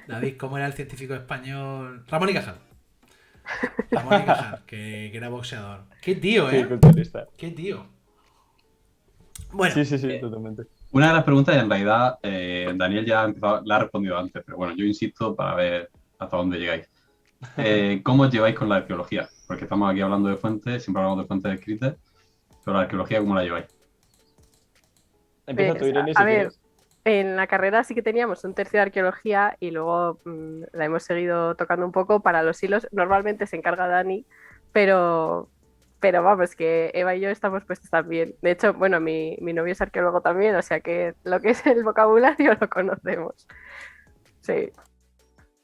David, ¿cómo era el científico español? Ramón y Cajal. Que era boxeador. Qué tío, Sí, ¿eh? culturista. Qué tío. Bueno, Sí, totalmente. Una de las preguntas, en realidad, Daniel ya la ha respondido antes, pero bueno, yo insisto para ver hasta dónde llegáis. ¿Cómo os lleváis con la arqueología? Porque estamos aquí hablando de fuentes, siempre hablamos de fuentes escritas, pero la arqueología, ¿cómo la lleváis? Empieza tú, Irene, si a ver, quieres. en la carrera sí que teníamos un tercio de arqueología y luego la hemos seguido tocando un poco para los hilos. Normalmente se encarga Dani, pero vamos, que Eva y yo estamos puestos también. De hecho, bueno, mi novio es arqueólogo también, o sea que lo que es el vocabulario lo conocemos. Sí.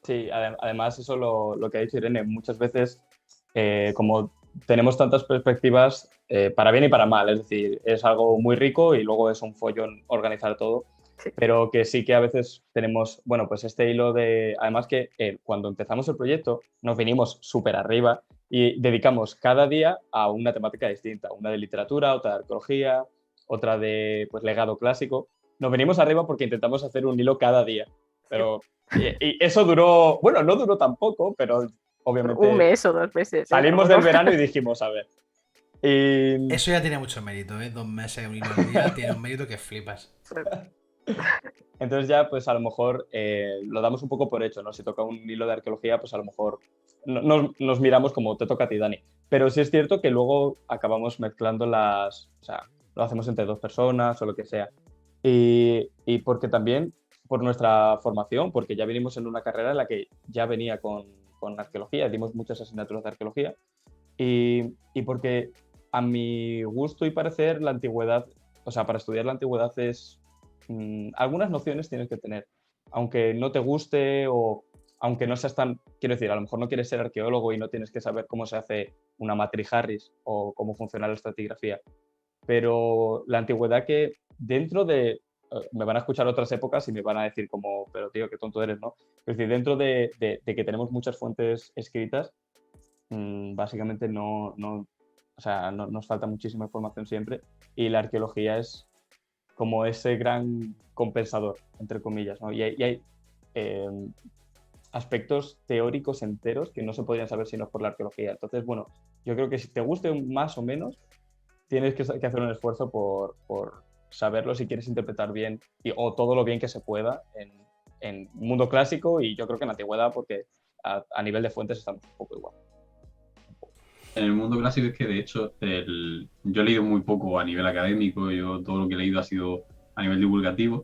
Sí, además eso lo que ha dicho Irene, muchas veces como tenemos tantas perspectivas, para bien y para mal, es decir, es algo muy rico y luego es un follón organizar todo, Sí. pero que sí que a veces tenemos, bueno, pues este hilo de, además que cuando empezamos el proyecto nos vinimos súper arriba y dedicamos cada día a una temática distinta, una de literatura, otra de arqueología, otra de pues legado clásico. Nos venimos arriba porque intentamos hacer un hilo cada día, pero... Y eso duró, bueno, no duró tampoco, pero obviamente... Un mes o 2 meses. Salimos del verano y dijimos, a ver. Y... eso ya tiene mucho mérito, ¿eh? 2 meses, un hilo al día, tiene un mérito que flipas. Entonces ya, pues a lo mejor lo damos un poco por hecho, ¿no? Si toca un hilo de arqueología, pues a lo mejor nos miramos como te toca a ti, Dani. Pero sí es cierto que luego acabamos mezclando o sea, lo hacemos entre 2 personas o lo que sea. Y porque también por nuestra formación, porque ya venimos en una carrera en la que ya venía con arqueología, dimos muchas asignaturas de arqueología, y porque a mi gusto y parecer la antigüedad, o sea, para estudiar la antigüedad es... algunas nociones tienes que tener, aunque no te guste o aunque no seas tan... Quiero decir, a lo mejor no quieres ser arqueólogo y no tienes que saber cómo se hace una matriz Harris o cómo funciona la estratigrafía, pero la antigüedad que dentro de... me van a escuchar otras épocas y me van a decir como, pero tío, qué tonto eres, ¿no? Es decir, dentro de que tenemos muchas fuentes escritas, básicamente o sea, nos falta muchísima información siempre y la arqueología es como ese gran compensador, entre comillas, ¿no? Y hay aspectos teóricos enteros que no se podrían saber si no es por la arqueología. Entonces, bueno, yo creo que si te guste más o menos, tienes que hacer un esfuerzo por saberlo si quieres interpretar bien o todo lo bien que se pueda en mundo clásico y yo creo que en la antigüedad porque a nivel de fuentes estamos un poco igual. En el mundo clásico es que, de hecho, yo he leído muy poco a nivel académico, yo todo lo que he leído ha sido a nivel divulgativo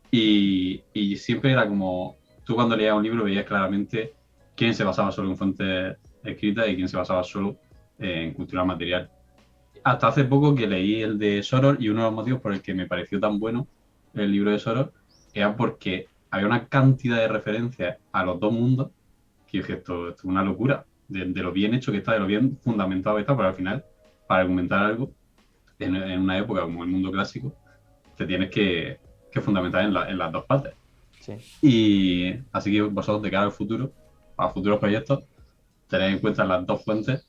y siempre era como, tú cuando leías un libro veías claramente quién se basaba solo en fuentes escritas y quién se basaba solo en cultura material. Hasta hace poco que leí el de Soros y uno de los motivos por el que me pareció tan bueno el libro de Soros era porque había una cantidad de referencias a los dos mundos que dije, esto es una locura. De lo bien hecho que está, de lo bien fundamentado que está, pero al final, para argumentar algo, en una época como el mundo clásico, te tienes que fundamentar en las dos partes. Sí. Y así que vosotros, de cara al futuro, a futuros proyectos, tenéis en cuenta las dos fuentes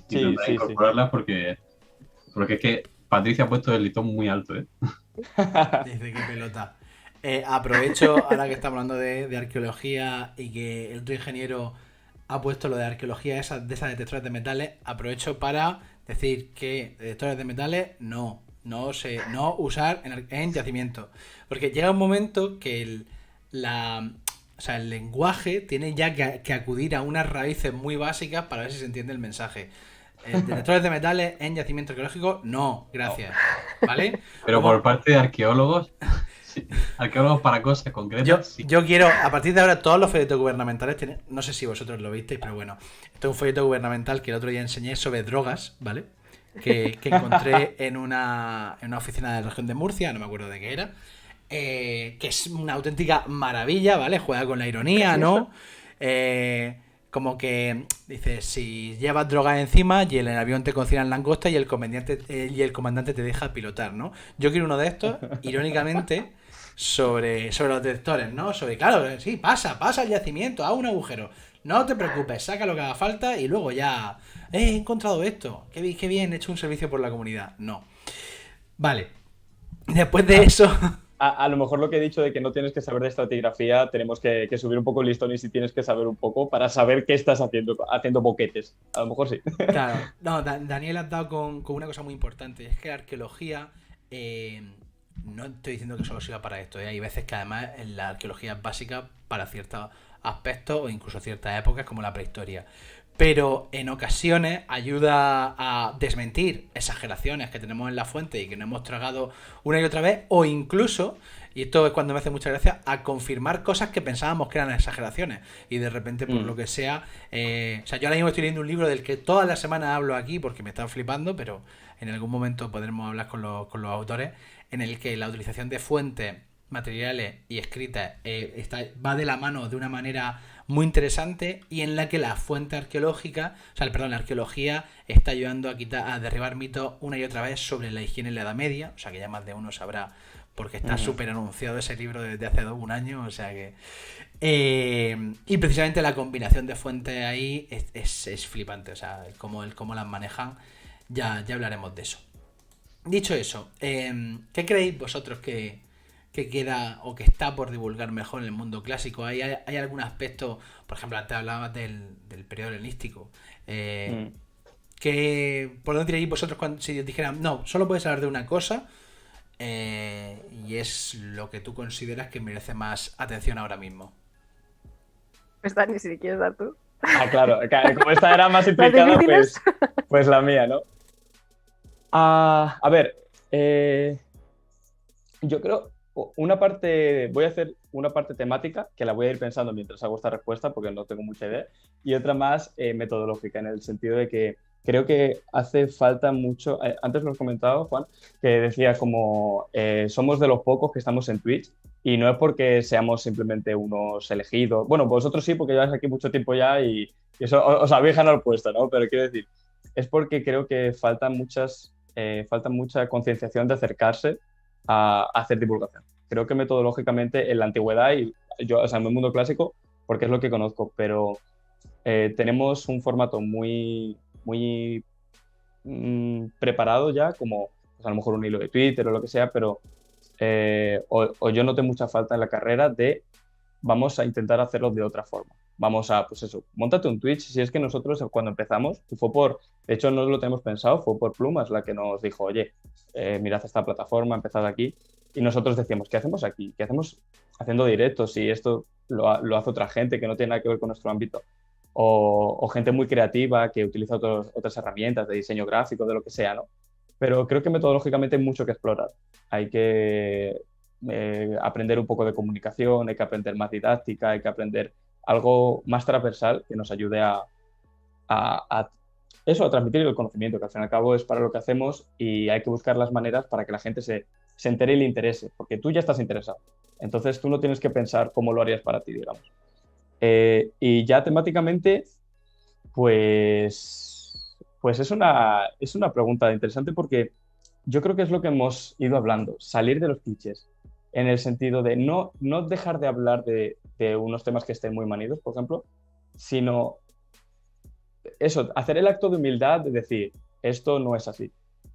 y intentar incorporarlas porque es que Patricia ha puesto el listón muy alto, ¿eh? Dice que pelota. Aprovecho, ahora que estamos hablando de arqueología y que el otro ingeniero ha puesto lo de arqueología de esas detectores de metales, aprovecho para decir que detectores de metales no usar en yacimientos. Porque llega un momento que O sea, el lenguaje tiene ya que acudir a unas raíces muy básicas para ver si se entiende el mensaje. Detectores de metales en yacimiento arqueológico, no, gracias. ¿Vale? Pero por parte de arqueólogos, sí, arqueólogos para cosas concretas, sí. Yo quiero, a partir de ahora, todos los folletos gubernamentales, no sé si vosotros lo visteis, pero bueno, esto es un folleto gubernamental que el otro día enseñé sobre drogas, ¿vale? Que encontré en una oficina de la región de Murcia, no me acuerdo de qué era, que es una auténtica maravilla, ¿vale? Juega con la ironía, ¿no? Como que dice, si llevas droga encima y en el avión te cocinan langosta y el comandante te deja pilotar, ¿no? Yo quiero uno de estos, irónicamente, sobre los detectores, ¿no? Sobre, claro, sí, pasa el yacimiento, haz un agujero. No te preocupes, saca lo que haga falta y luego ya... he encontrado esto. Qué bien, he hecho un servicio por la comunidad. No. Vale. Después de eso... A lo mejor lo que he dicho de que no tienes que saber de estratigrafía, tenemos que subir un poco el listón y si tienes que saber un poco para saber qué estás haciendo boquetes. A lo mejor sí. Claro. No, Daniel ha dado con una cosa muy importante. Y es que la arqueología... no estoy diciendo que solo sirva para esto. Hay veces que además la arqueología es básica para ciertos aspectos o incluso ciertas épocas como la prehistoria. Pero en ocasiones ayuda a desmentir exageraciones que tenemos en la fuente y que nos hemos tragado una y otra vez, o incluso, y esto es cuando me hace mucha gracia, a confirmar cosas que pensábamos que eran exageraciones y de repente por lo que sea, o sea, yo ahora mismo estoy leyendo un libro del que todas las semanas hablo aquí porque me están flipando, pero en algún momento podremos hablar con los autores, en el que la utilización de fuentes, materiales y escritas va de la mano de una manera muy interesante y en la que la fuente arqueológica, la arqueología está ayudando a derribar mitos una y otra vez sobre la higiene en la Edad Media, o sea que ya más de uno sabrá porque está súper anunciado ese libro desde hace un año, o sea que... y precisamente la combinación de fuentes ahí es flipante, o sea, cómo las manejan, ya hablaremos de eso. Dicho eso, ¿qué creéis vosotros que queda o que está por divulgar mejor en el mundo clásico? ¿Hay algún aspecto, por ejemplo, antes hablabas del periodo helenístico? ¿Por dónde tiráis vosotros si os dijeran, no, solo puedes hablar de una cosa y es lo que tú consideras que merece más atención ahora mismo? Pues Dani, si quieres dar tú. Claro, como esta era más implicada, pues la mía, ¿no? A ver, yo creo, voy a hacer una parte temática que la voy a ir pensando mientras hago esta respuesta porque no tengo mucha idea, y otra más metodológica, en el sentido de que creo que hace falta mucho, antes lo has comentado, Juan, que decía como somos de los pocos que estamos en Twitch y no es porque seamos simplemente unos elegidos, bueno, vosotros sí, porque lleváis aquí mucho tiempo ya y eso os habéis ganado el puesto, ¿no? Pero quiero decir, es porque creo que falta mucha concienciación de acercarse a hacer divulgación. Creo que metodológicamente en la antigüedad y yo, o sea, en el mundo clásico, porque es lo que conozco, pero tenemos un formato muy preparado ya, como pues, a lo mejor un hilo de Twitter o lo que sea, pero o yo noté mucha falta en la carrera de vamos a intentar hacerlo de otra forma. Vamos a, pues eso, móntate un Twitch. Si es que nosotros cuando empezamos, de hecho no lo tenemos pensado, fue por Plumas la que nos dijo, oye, mirad esta plataforma, empezad aquí. Y nosotros decíamos, ¿qué hacemos aquí? ¿Qué hacemos haciendo directos? Si esto lo hace otra gente que no tiene nada que ver con nuestro ámbito. O gente muy creativa que utiliza otras herramientas de diseño gráfico, de lo que sea, ¿no? Pero creo que metodológicamente hay mucho que explorar. Hay que aprender un poco de comunicación, hay que aprender más didáctica, hay que aprender algo más transversal que nos ayude a transmitir el conocimiento, que al fin y al cabo es para lo que hacemos y hay que buscar las maneras para que la gente se entere y le interese, porque tú ya estás interesado. Entonces tú no tienes que pensar cómo lo harías para ti, digamos. Y ya temáticamente, pues es una pregunta interesante porque yo creo que es lo que hemos ido hablando, salir de los clichés, en el sentido de no dejar de hablar de unos temas que estén muy manidos, por ejemplo, sino eso, hacer el acto de humildad de decir, esto no es así.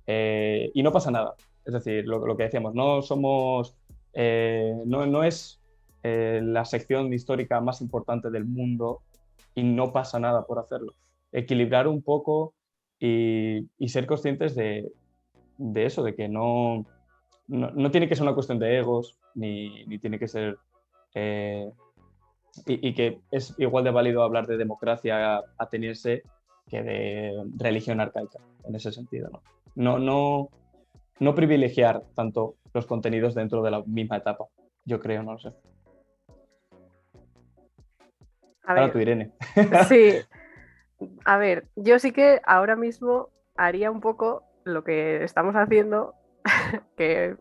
Y no pasa nada. Es decir, lo que decíamos, no somos, no es la sección histórica más importante del mundo y no pasa nada por hacerlo. Equilibrar un poco y ser conscientes de eso, de que no tiene que ser una cuestión de egos, ni tiene que ser y que es igual de válido hablar de democracia ateniense que de religión arcaica, en ese sentido, ¿no? No privilegiar tanto los contenidos dentro de la misma etapa, yo creo, no lo sé. A Ahora ver, tú, Irene. sí, a ver, yo sí que ahora mismo haría un poco lo que estamos haciendo, que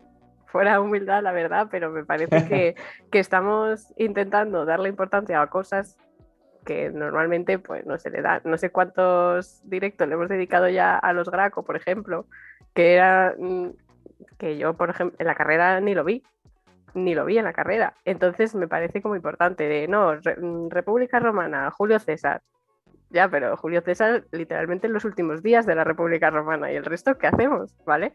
fuera humildad, la verdad, pero me parece que estamos intentando darle importancia a cosas que normalmente pues no se le da. No sé cuántos directos le hemos dedicado ya a los Graco, por ejemplo, que era que yo, por ejemplo, en la carrera ni lo vi en la carrera. Entonces me parece como importante de, no, República Romana, Julio César. Ya, pero Julio César literalmente en los últimos días de la República Romana y el resto, ¿qué hacemos? ¿Vale?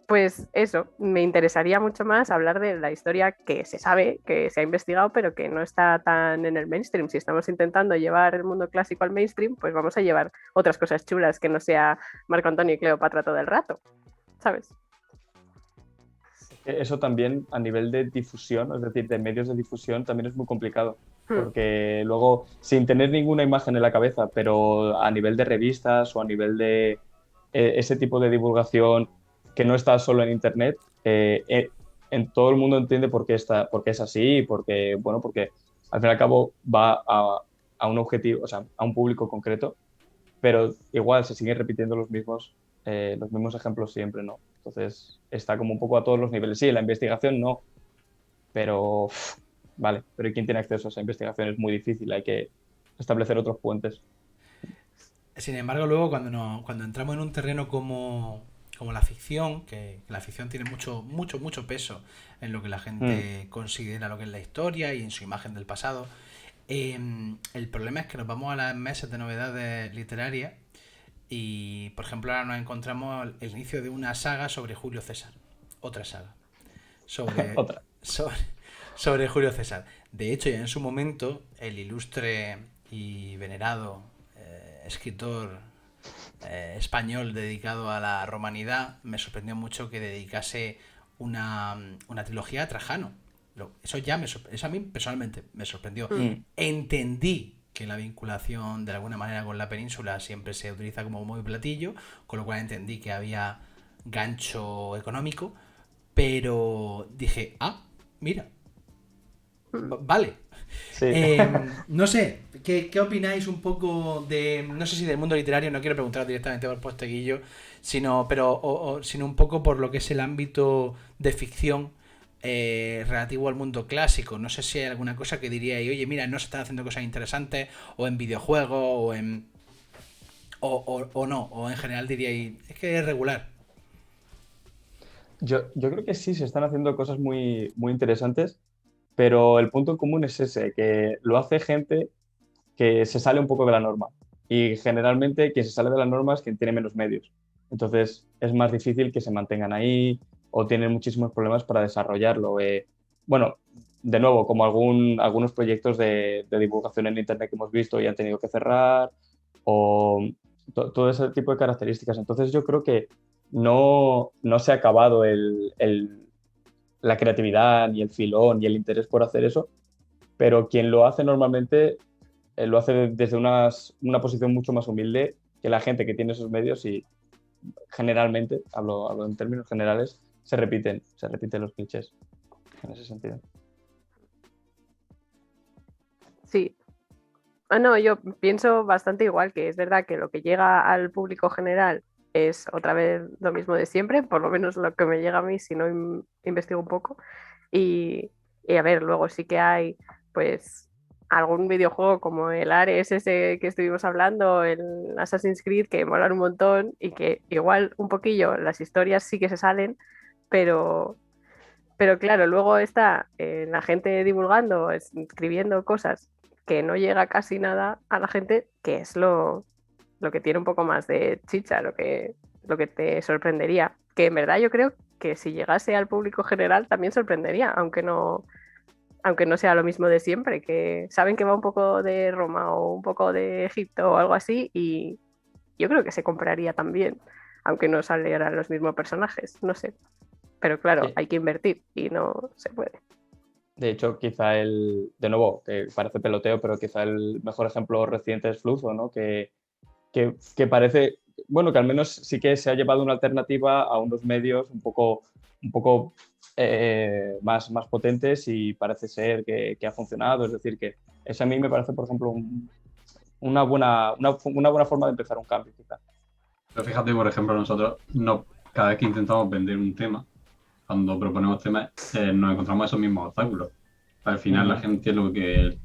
Pues eso, me interesaría mucho más hablar de la historia que se sabe, que se ha investigado, pero que no está tan en el mainstream. Si estamos intentando llevar el mundo clásico al mainstream, pues vamos a llevar otras cosas chulas que no sea Marco Antonio y Cleopatra todo el rato, ¿sabes? Eso también a nivel de difusión, es decir, de medios de difusión, también es muy complicado. Porque luego, sin tener ninguna imagen en la cabeza, pero a nivel de revistas o a nivel de ese tipo de divulgación que no está solo en Internet, en todo el mundo entiende por qué es así, bueno, porque al fin y al cabo va a un objetivo, o sea, a un público concreto, pero igual se siguen repitiendo los mismos ejemplos siempre, ¿no? Entonces está como un poco a todos los niveles. Sí, la investigación no, pero vale, pero ¿quién tiene acceso a esa investigación? Es muy difícil, hay que establecer otros puentes. Sin embargo, luego cuando entramos en un terreno como la ficción, que la ficción tiene mucho peso en lo que la gente considera lo que es la historia y en su imagen del pasado, el problema es que nos vamos a las mesas de novedades literarias y, por ejemplo, ahora nos encontramos el inicio de una saga sobre Julio César. Otra saga. Sobre, Otra. sobre, sobre Julio César. De hecho, ya en su momento, el ilustre y venerado escritor español dedicado a la romanidad me sorprendió mucho que dedicase una trilogía a Trajano. Eso a mí personalmente me sorprendió. Entendí que la vinculación de alguna manera con la península siempre se utiliza como muy platillo, con lo cual entendí que había gancho económico, pero dije, mira, vale. Sí. No sé, ¿qué opináis un poco de, no sé si del mundo literario, no quiero preguntar directamente por Posteguillo, sino un poco por lo que es el ámbito de ficción relativo al mundo clásico? No sé si hay alguna cosa que diríais, oye, mira, no se están haciendo cosas interesantes, o en videojuegos, o no, o en general diríais, es que es regular. Yo creo que sí, se están haciendo cosas muy, muy interesantes, pero el punto en común es ese, que lo hace gente que se sale un poco de la norma. Y generalmente quien se sale de la norma es quien tiene menos medios. Entonces es más difícil que se mantengan ahí o tienen muchísimos problemas para desarrollarlo. Bueno, de nuevo, como algunos proyectos de divulgación en Internet que hemos visto y han tenido que cerrar o todo ese tipo de características. Entonces yo creo que no se ha acabado la creatividad, ni el filón, ni el interés por hacer eso, pero quien lo hace normalmente lo hace desde una posición mucho más humilde que la gente que tiene esos medios y generalmente, hablo en términos generales, se repiten los clichés en ese sentido. Sí. No, yo pienso bastante igual, que es verdad que lo que llega al público general es otra vez lo mismo de siempre, por lo menos lo que me llega a mí si no investigo un poco. Y a ver, luego sí que hay pues algún videojuego como el Ares ese que estuvimos hablando, el Assassin's Creed, que molan un montón y que igual un poquillo las historias sí que se salen, pero, pero claro, luego está la gente divulgando, escribiendo cosas que no llega casi nada a la gente, que es lo que tiene un poco más de chicha, lo que te sorprendería. Que en verdad yo creo que si llegase al público general también sorprendería, aunque no sea lo mismo de siempre, que saben que va un poco de Roma o un poco de Egipto o algo así, y yo creo que se compraría también, aunque no salieran los mismos personajes, no sé. Pero claro, Sí. hay que invertir y no se puede. De hecho, quizá de nuevo, que parece peloteo, pero quizá el mejor ejemplo reciente es Fluzo, ¿no? Que parece, bueno, que al menos sí que se ha llevado una alternativa a unos medios un poco más potentes y parece ser que ha funcionado. Es decir, que eso a mí me parece, por ejemplo, una buena forma de empezar un cambio, quizá. Pero fíjate, por ejemplo, nosotros no, cada vez que intentamos vender un tema, cuando proponemos temas, nos encontramos esos mismos obstáculos. Al final la gente,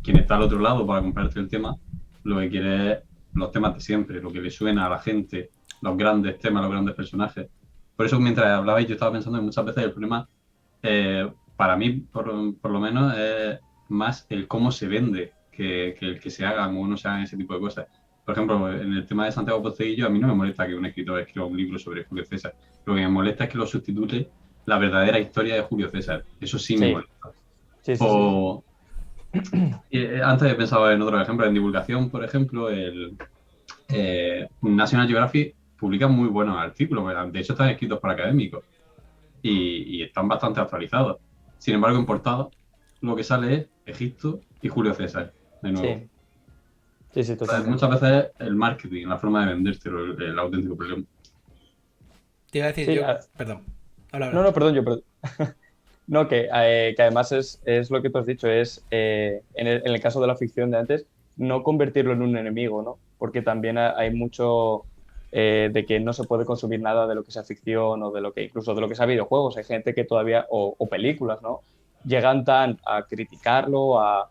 quien está al otro lado para comprarte el tema, lo que quiere es los temas de siempre, lo que le suena a la gente, los grandes temas, los grandes personajes. Por eso mientras hablabais yo estaba pensando que muchas veces el problema, para mí por lo menos, es más el cómo se vende que el que se hagan o no se hagan ese tipo de cosas. Por ejemplo, en el tema de Santiago Posteguillo, a mí no me molesta que un escritor escriba un libro sobre Julio César. Lo que me molesta es que lo sustituye la verdadera historia de Julio César. Eso sí me Sí, molesta. sí, sí, sí. O antes he pensado en otro ejemplo, en divulgación, por ejemplo, National Geographic publica muy buenos artículos, de hecho están escritos por académicos y están bastante actualizados. Sin embargo, en portada lo que sale es Egipto y Julio César, de nuevo. Sí, sí, sí, O sea, totalmente. muchas veces el marketing, la forma de vendértelo, el auténtico problema. Te iba a decir Sí, yo. Perdón. Habla. no, perdón, perdón. No, que además es lo que tú has dicho, es en el caso de la ficción de antes, no convertirlo en un enemigo, ¿no? Porque también hay mucho de que no se puede consumir nada de lo que sea ficción o de lo que incluso de lo que sea videojuegos. Hay gente que todavía, o películas, ¿no? Llegan tan a criticarlo, a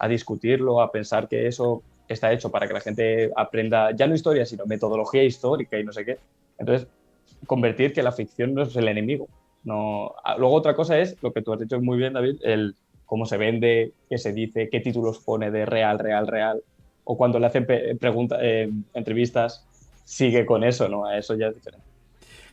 discutirlo, a pensar que eso está hecho para que la gente aprenda ya no historia, sino metodología histórica y no sé qué. Entonces, convertir que la ficción no es el enemigo. No. Luego otra cosa es lo que tú has dicho muy bien, David, el cómo se vende, qué se dice, qué títulos pone de real, real, real, o cuando le hacen entrevistas, sigue con eso, ¿no? A eso ya es diferente.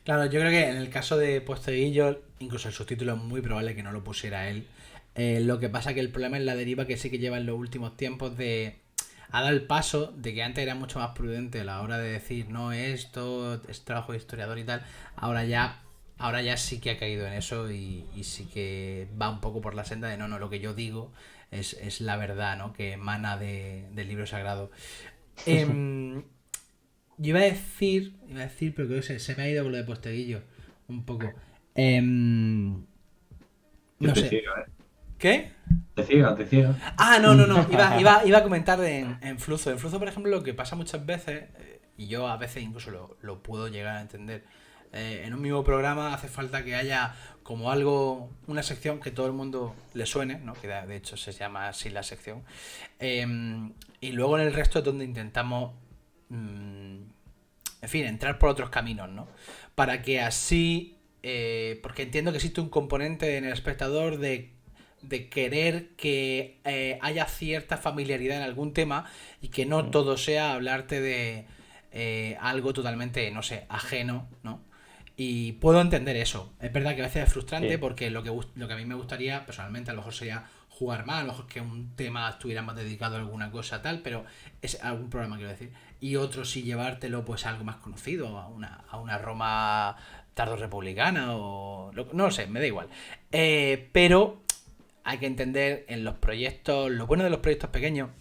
Claro, yo creo que en el caso de Posteguillo, incluso el subtítulo es muy probable que no lo pusiera él. Lo que pasa que el problema es la deriva que sí que lleva en los últimos tiempos de... Ha dado el paso de que antes era mucho más prudente a la hora de decir, no, esto es trabajo de historiador y tal. Ahora ya sí que ha caído en eso y sí que va un poco por la senda de no, lo que yo digo es la verdad, ¿no? Que emana del libro sagrado. Em, yo iba a decir, pero creo que se me ha ido con lo de Posteguillo. Un poco. Que No te sé. ciega, ¿eh? ¿Qué? Te ciega. Ah, no. Iba a comentar en Fluzo. En Fluzo, por ejemplo, lo que pasa muchas veces, y yo a veces incluso lo puedo llegar a entender, en un mismo programa hace falta que haya como algo, una sección que todo el mundo le suene, ¿no? Que de hecho se llama así la sección. Y luego en el resto es donde intentamos, en fin, entrar por otros caminos, ¿no? Para que así... porque entiendo que existe un componente en el espectador de querer que haya cierta familiaridad en algún tema y que no todo sea hablarte de algo totalmente, no sé, ajeno, ¿no? Y puedo entender eso. Es verdad que a veces es frustrante Sí. porque lo que a mí me gustaría, personalmente, a lo mejor sería jugar más, a lo mejor que un tema estuviera más dedicado a alguna cosa tal, pero es algún programa, quiero decir. Y otro sí llevártelo pues a algo más conocido, a una Roma tardo-republicana o... no lo sé, me da igual. Pero hay que entender en los proyectos, lo bueno de los proyectos pequeños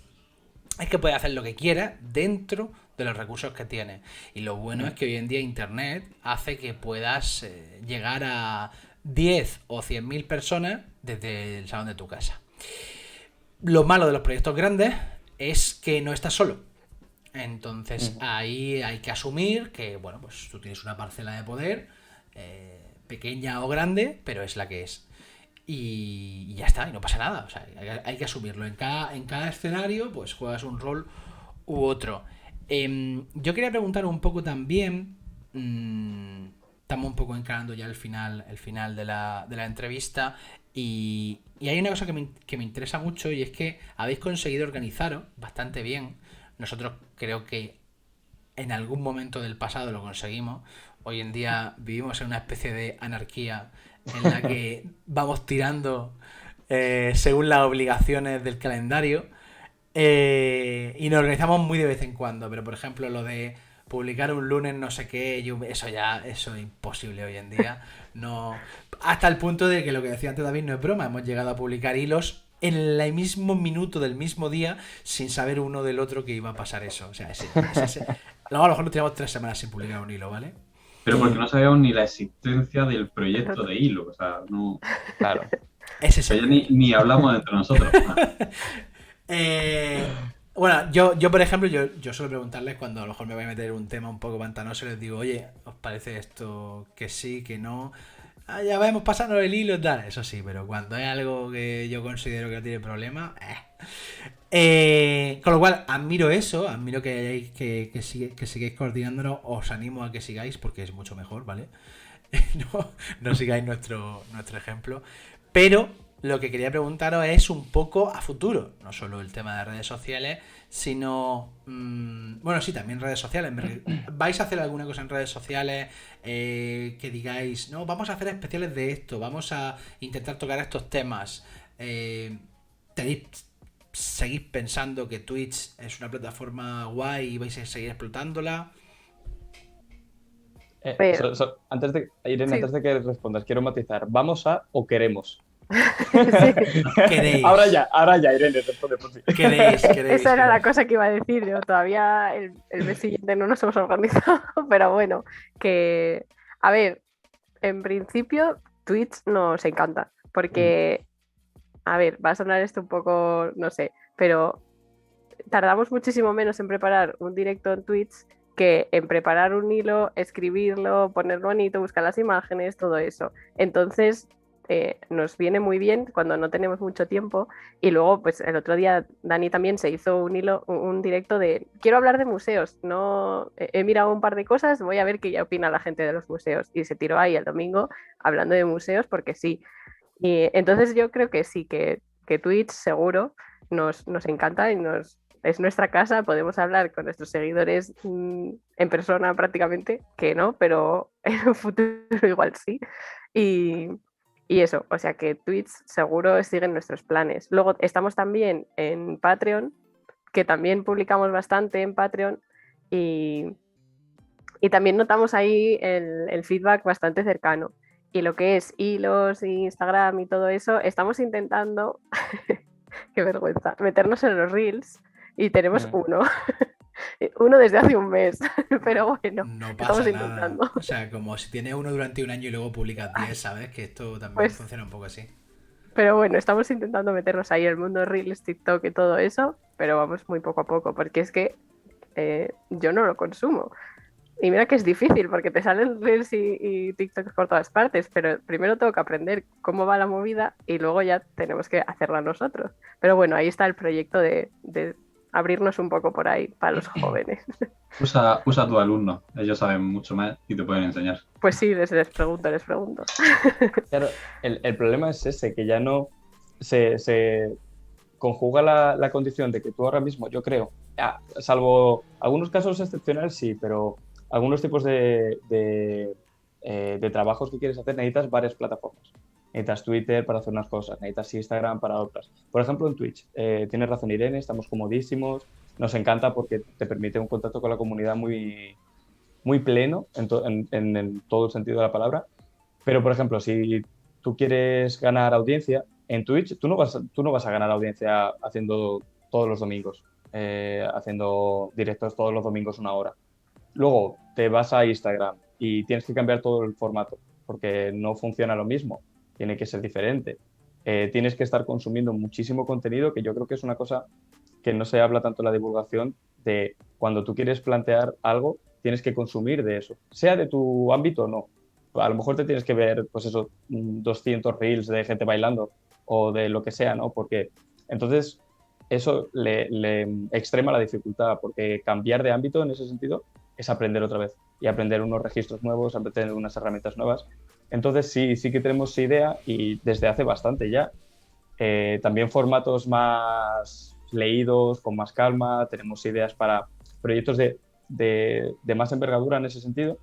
es que puedes hacer lo que quieras dentro de los recursos que tienes. Y lo bueno es que hoy en día Internet hace que puedas llegar a 10 o 100.000 personas desde el salón de tu casa. Lo malo de los proyectos grandes es que no estás solo. Entonces ahí hay que asumir que, bueno, pues tú tienes una parcela de poder, pequeña o grande, pero es la que es. Y ya está, y no pasa nada. O sea, hay que asumirlo. En cada escenario, pues juegas un rol u otro. Yo quería preguntar un poco también. Estamos un poco encarando ya el final de la entrevista. Y hay una cosa que me interesa mucho y es que habéis conseguido organizaros bastante bien. Nosotros creo que en algún momento del pasado lo conseguimos. Hoy en día vivimos en una especie de anarquía en la que vamos tirando según las obligaciones del calendario y nos organizamos muy de vez en cuando. Pero por ejemplo lo de publicar un lunes no sé qué, eso es imposible hoy en día. No, hasta el punto de que lo que decía antes David no es broma, hemos llegado a publicar hilos en el mismo minuto del mismo día sin saber uno del otro que iba a pasar eso. O sea, luego a lo mejor nos tiramos 3 semanas sin publicar un hilo, ¿vale? Pero porque no sabíamos ni la existencia del proyecto de hilo, o sea, no... Claro. Ese es O sea, ya ni hablamos entre nosotros. Bueno, yo por ejemplo, yo suelo preguntarles cuando a lo mejor me voy a meter un tema un poco pantanoso, les digo, oye, ¿os parece esto que sí, que no? Ya vamos pasando el hilo y tal. Eso sí, pero cuando es algo que yo considero que no tiene problema, con lo cual, admiro eso, admiro que hayáis que sigáis coordinándonos, os animo a que sigáis porque es mucho mejor, ¿vale? no sigáis nuestro ejemplo. Pero lo que quería preguntaros es un poco a futuro, no solo el tema de redes sociales, sino... bueno, sí, también redes sociales. ¿Vais a hacer alguna cosa en redes sociales que digáis, no, vamos a hacer especiales de esto, vamos a intentar tocar estos temas? ¿Seguís pensando que Twitch es una plataforma guay y vais a seguir explotándola? Antes de, Irene, Sí. antes de que respondas, quiero matizar. ¿Vamos a o queremos? Sí. ¿Queréis? Ahora ya, Irene, responde por sí. ¿Queréis? Esa era la cosa que iba a decir yo. Todavía el mes siguiente no nos hemos organizado, pero bueno, que... A ver, en principio Twitch nos encanta, porque, a ver, va a sonar esto un poco, no sé, pero tardamos muchísimo menos en preparar un directo en Twitch que en preparar un hilo, escribirlo, ponerlo bonito, buscar las imágenes, todo eso. Entonces, nos viene muy bien cuando no tenemos mucho tiempo. Y luego, pues el otro día Dani también se hizo un directo de quiero hablar de museos. No, he mirado un par de cosas, voy a ver qué ya opina la gente de los museos. Y se tiró ahí el domingo hablando de museos porque sí. Y entonces yo creo que sí, que Twitch seguro nos encanta y es nuestra casa, podemos hablar con nuestros seguidores en persona prácticamente, que no, pero en un futuro igual sí. Y eso, o sea que Twitch seguro sigue en nuestros planes. Luego estamos también en Patreon, que también publicamos bastante en Patreon y también notamos ahí el feedback bastante cercano. Y lo que es hilos, Instagram y todo eso, estamos intentando, qué vergüenza, meternos en los reels y tenemos uno desde hace un mes, pero bueno, No estamos pasa intentando. nada. O sea, como si tienes uno durante un año y luego publicas 10, ¿sabes? Que esto también Pues- funciona un poco así. Pero bueno, estamos intentando meternos ahí en el mundo de reels, TikTok y todo eso, pero vamos muy poco a poco, porque es que yo no lo consumo. Y mira que es difícil porque te salen reels y TikToks por todas partes, pero primero tengo que aprender cómo va la movida y luego ya tenemos que hacerla nosotros. Pero bueno, ahí está el proyecto de abrirnos un poco por ahí para los jóvenes. Usa a tus alumnos, ellos saben mucho más y te pueden enseñar. Pues sí, les pregunto. Claro, el problema es ese, que ya no se conjuga la condición de que tú ahora mismo, yo creo, salvo algunos casos excepcionales, sí, pero algunos tipos de trabajos que quieres hacer necesitas varias plataformas. Necesitas Twitter para hacer unas cosas, necesitas Instagram para otras. Por ejemplo, en Twitch, tienes razón Irene, estamos comodísimos, nos encanta porque te permite un contacto con la comunidad muy, muy pleno en todo el sentido de la palabra. Pero, por ejemplo, si tú quieres ganar audiencia, en Twitch tú no vas a ganar audiencia haciendo todos los domingos, haciendo directos todos los domingos 1 hora. Luego te vas a Instagram y tienes que cambiar todo el formato porque no funciona lo mismo, tiene que ser diferente. Tienes que estar consumiendo muchísimo contenido, que yo creo que es una cosa que no se habla tanto en la divulgación, de cuando tú quieres plantear algo, tienes que consumir de eso, sea de tu ámbito o no. A lo mejor te tienes que ver, pues eso, 200 reels de gente bailando o de lo que sea, ¿no? Porque entonces eso le extrema la dificultad, porque cambiar de ámbito en ese sentido es aprender otra vez y aprender unos registros nuevos, aprender unas herramientas nuevas. Entonces sí que tenemos idea y desde hace bastante ya. También formatos más leídos, con más calma, tenemos ideas para proyectos de más envergadura en ese sentido.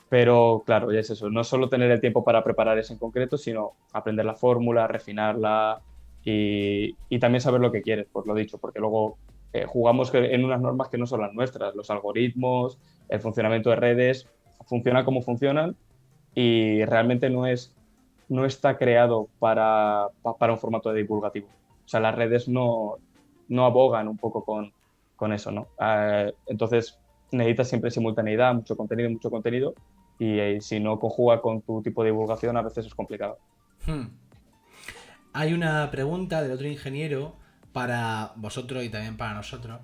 Pero claro, ya es eso, no solo tener el tiempo para preparar eso en concreto, sino aprender la fórmula, refinarla y también saber lo que quieres, por lo dicho, porque luego jugamos en unas normas que no son las nuestras. Los algoritmos, el funcionamiento de redes, funcionan como funcionan y realmente no está creado para un formato divulgativo. O sea, las redes no abogan un poco con eso, ¿no? Entonces, necesitas siempre simultaneidad, mucho contenido, y si no conjuga con tu tipo de divulgación, a veces es complicado. Hay una pregunta del otro ingeniero para vosotros y también para nosotros.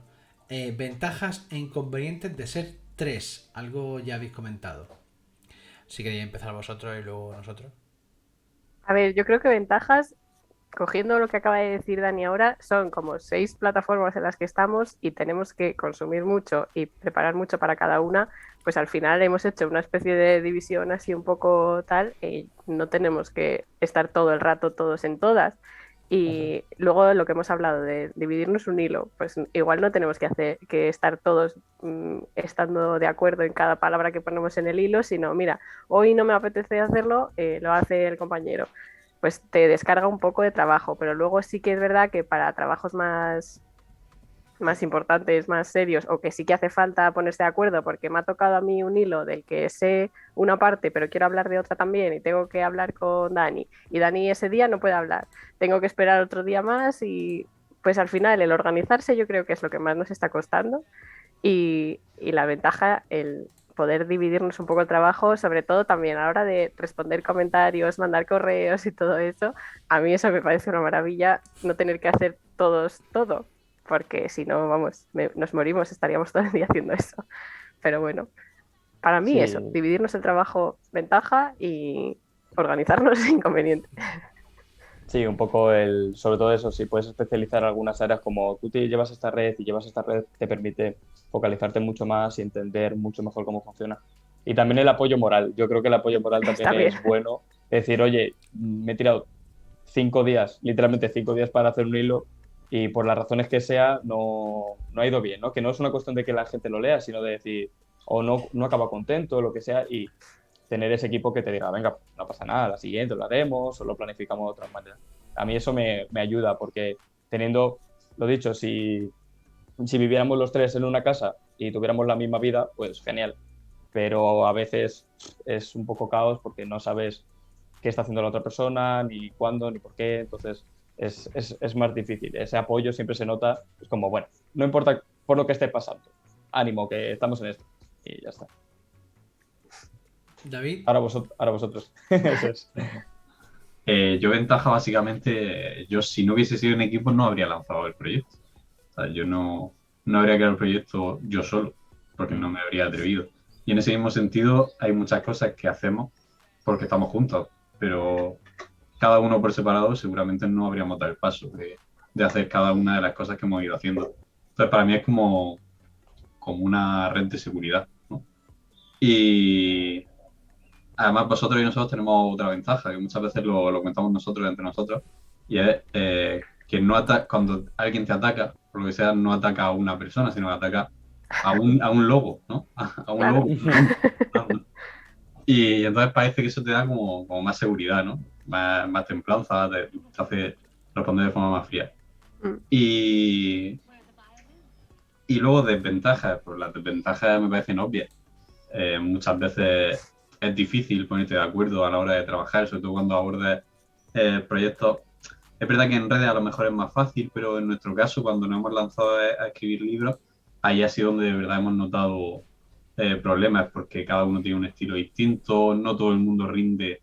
Ventajas e inconvenientes de ser tres. Algo ya habéis comentado. Si queréis empezar vosotros y luego nosotros. A ver, yo creo que ventajas, cogiendo lo que acaba de decir Dani ahora, son como 6 plataformas en las que estamos y tenemos que consumir mucho y preparar mucho para cada una, pues al final hemos hecho una especie de división así un poco tal y no tenemos que estar todo el rato todos en todas. Y luego lo que hemos hablado de dividirnos un hilo, pues igual no tenemos que estar todos estando de acuerdo en cada palabra que ponemos en el hilo, sino mira, hoy no me apetece hacerlo, lo hace el compañero. Pues te descarga un poco de trabajo, pero luego sí que es verdad que para trabajos más importantes, más serios, o que sí que hace falta ponerse de acuerdo porque me ha tocado a mí un hilo del que sé una parte, pero quiero hablar de otra también y tengo que hablar con Dani, y Dani ese día no puede hablar, tengo que esperar otro día más y pues al final el organizarse yo creo que es lo que más nos está costando y la ventaja, el poder dividirnos un poco el trabajo, sobre todo también a la hora de responder comentarios, mandar correos y todo eso. A mí eso me parece una maravilla, no tener que hacer todos todo, porque si no, vamos, nos morimos, estaríamos todo el día haciendo eso. Pero bueno, para mí eso, Sí, dividirnos el trabajo, ventaja, y organizarnos inconveniente. sí, un poco sobre todo eso, si puedes especializar algunas áreas como tú te llevas esta red y llevas esta red, te permite focalizarte mucho más y entender mucho mejor cómo funciona. Y también el apoyo moral. Yo creo que el apoyo moral también Está bien. es bueno. Decir, oye, me he tirado 5 días, literalmente 5 días para hacer un hilo y por las razones que sea no ha ido bien, ¿no? Que no es una cuestión de que la gente lo lea, sino de decir, o no acaba contento, o lo que sea, y tener ese equipo que te diga, venga, no pasa nada, la siguiente lo haremos o lo planificamos de otra manera. A mí eso me ayuda porque teniendo, lo dicho, si viviéramos los tres en una casa y tuviéramos la misma vida, pues genial. Pero a veces es un poco caos porque no sabes qué está haciendo la otra persona, ni cuándo, ni por qué. Entonces es más difícil. Ese apoyo siempre se nota. Es como, bueno, no importa por lo que esté pasando. Ánimo, que estamos en esto. Y ya está. David. Ahora vosotros. Eso es. Yo ventaja básicamente, yo si no hubiese sido en equipo no habría lanzado el proyecto. O sea, yo no habría creado el proyecto yo solo, porque no me habría atrevido. Y en ese mismo sentido hay muchas cosas que hacemos porque estamos juntos, pero cada uno por separado seguramente no habríamos dado el paso de hacer cada una de las cosas que hemos ido haciendo. Entonces para mí es como una red de seguridad, ¿no? Y además vosotros y nosotros tenemos otra ventaja, que muchas veces lo comentamos nosotros entre nosotros, y es que cuando alguien te ataca, por lo que sea, no ataca a una persona, sino que ataca a un lobo, ¿no? A un Claro. lobo. ¿No? Y entonces parece que eso te da como más seguridad, ¿no? Más templanza, te hace responder de forma más fría. Mm. Y luego desventajas, pues las desventajas me parecen obvias. Muchas veces es difícil ponerte de acuerdo a la hora de trabajar, sobre todo cuando abordes proyectos. Es verdad que en redes a lo mejor es más fácil, pero en nuestro caso, cuando nos hemos lanzado a escribir libros, ahí ha sido donde de verdad hemos notado problemas, porque cada uno tiene un estilo distinto, no todo el mundo rinde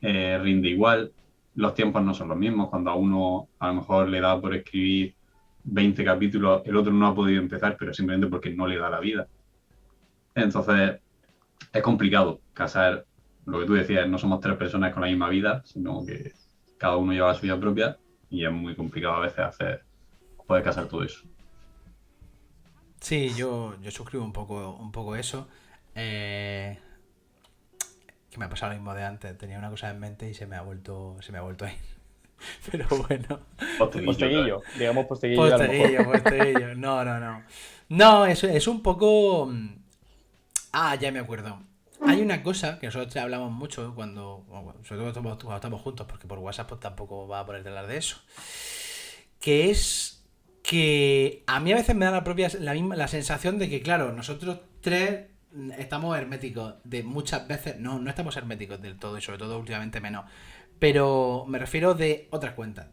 igual, los tiempos no son los mismos, cuando a uno a lo mejor le da por escribir 20 capítulos, el otro no ha podido empezar, pero simplemente porque no le da la vida. Entonces, es complicado casar lo que tú decías, no somos tres personas con la misma vida, sino que cada uno lleva la suya propia y es muy complicado a veces poder casar todo eso. Sí, yo suscribo un poco eso. Que me ha pasado lo mismo de antes. Tenía una cosa en mente y se me ha vuelto a ir. Pero bueno. Posteguillo, digamos posteguillo a lo mejor. Posteguillo. No. No, eso es un poco. Ya me acuerdo. Hay una cosa que nosotros hablamos mucho sobre todo cuando estamos juntos, porque por WhatsApp pues, tampoco va a ponerte a hablar de eso. Que es que a mí a veces me da la sensación de que, claro, nosotros tres estamos herméticos de muchas veces, no estamos herméticos del todo y sobre todo últimamente menos, pero me refiero de otras cuentas,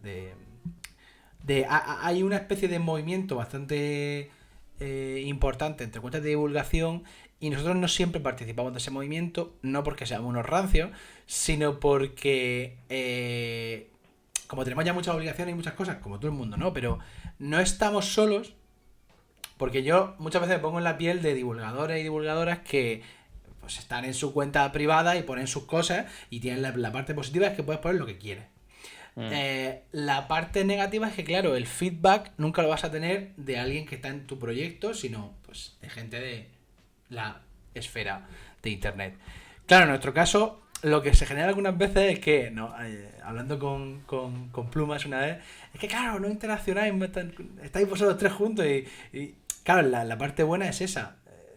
hay una especie de movimiento bastante importante entre cuentas de divulgación y nosotros no siempre participamos de ese movimiento, no porque seamos unos rancios, sino porque como tenemos ya muchas obligaciones y muchas cosas, como todo el mundo, ¿no? Pero no estamos solos, porque yo muchas veces me pongo en la piel de divulgadores y divulgadoras que pues están en su cuenta privada y ponen sus cosas y tienen la parte positiva es que puedes poner lo que quieres. La parte negativa es que, claro, el feedback nunca lo vas a tener de alguien que está en tu proyecto, sino pues de gente de la esfera de internet. Claro, en nuestro caso, lo que se genera algunas veces es que, hablando con Plumas una vez, es que, claro, no interaccionáis, estáis vosotros tres juntos y claro, la parte buena es esa.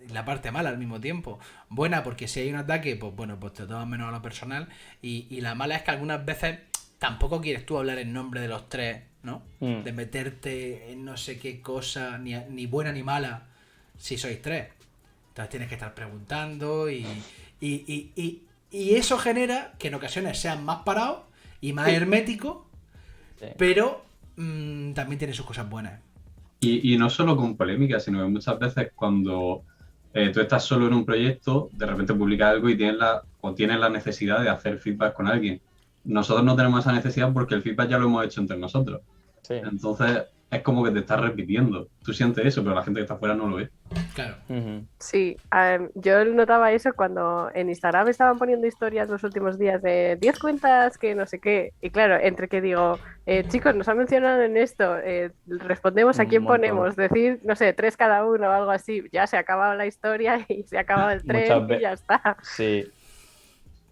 Y la parte mala al mismo tiempo. Buena porque si hay un ataque, pues bueno, pues te tomas menos a lo personal. Y la mala es que algunas veces tampoco quieres tú hablar en nombre de los tres, ¿no? De meterte en no sé qué cosa, ni buena ni mala, si sois tres. Entonces tienes que estar preguntando y eso genera que en ocasiones sean más parados y más herméticos, pero también tiene sus cosas buenas. Y no solo con polémica, sino que muchas veces cuando tú estás solo en un proyecto, de repente publicas algo y tienes la necesidad de hacer feedback con alguien. Nosotros no tenemos esa necesidad porque el feedback ya lo hemos hecho entre nosotros. Sí. Entonces es como que te estás repitiendo. Tú sientes eso, pero la gente que está afuera no lo ve. Claro. Sí, yo notaba eso cuando en Instagram estaban poniendo historias los últimos días de 10 cuentas que no sé qué. Y claro, entre que digo, chicos, nos han mencionado en esto, respondemos a quién ponemos, decir, no sé, 3 cada uno o algo así. Ya se ha acabado la historia y se ha acabado el tren y ya está. Sí,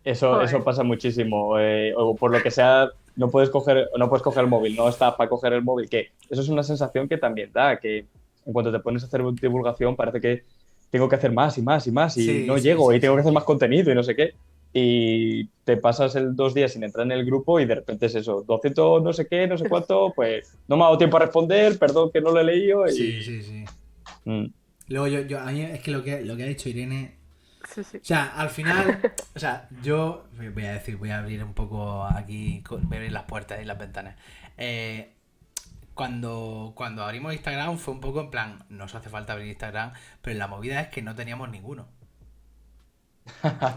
eso pasa muchísimo. O por lo que sea, no puedes coger el móvil, no está para coger el móvil. Que eso es una sensación que también da, que en cuanto te pones a hacer divulgación parece que tengo que hacer más y más y más y no llego y tengo que hacer más contenido y no sé qué. Y te pasas 2 días sin entrar en el grupo y de repente es eso, 200 no sé qué, no sé cuánto, pues no me ha dado tiempo a responder, perdón que no lo he leído. Sí. Luego a mí es que lo que ha dicho Irene... Sí. O sea, al final, yo voy a abrir un poco aquí, voy a abrir las puertas y las ventanas. Cuando abrimos Instagram fue un poco en plan, nos hace falta abrir Instagram, pero la movida es que no teníamos ninguno.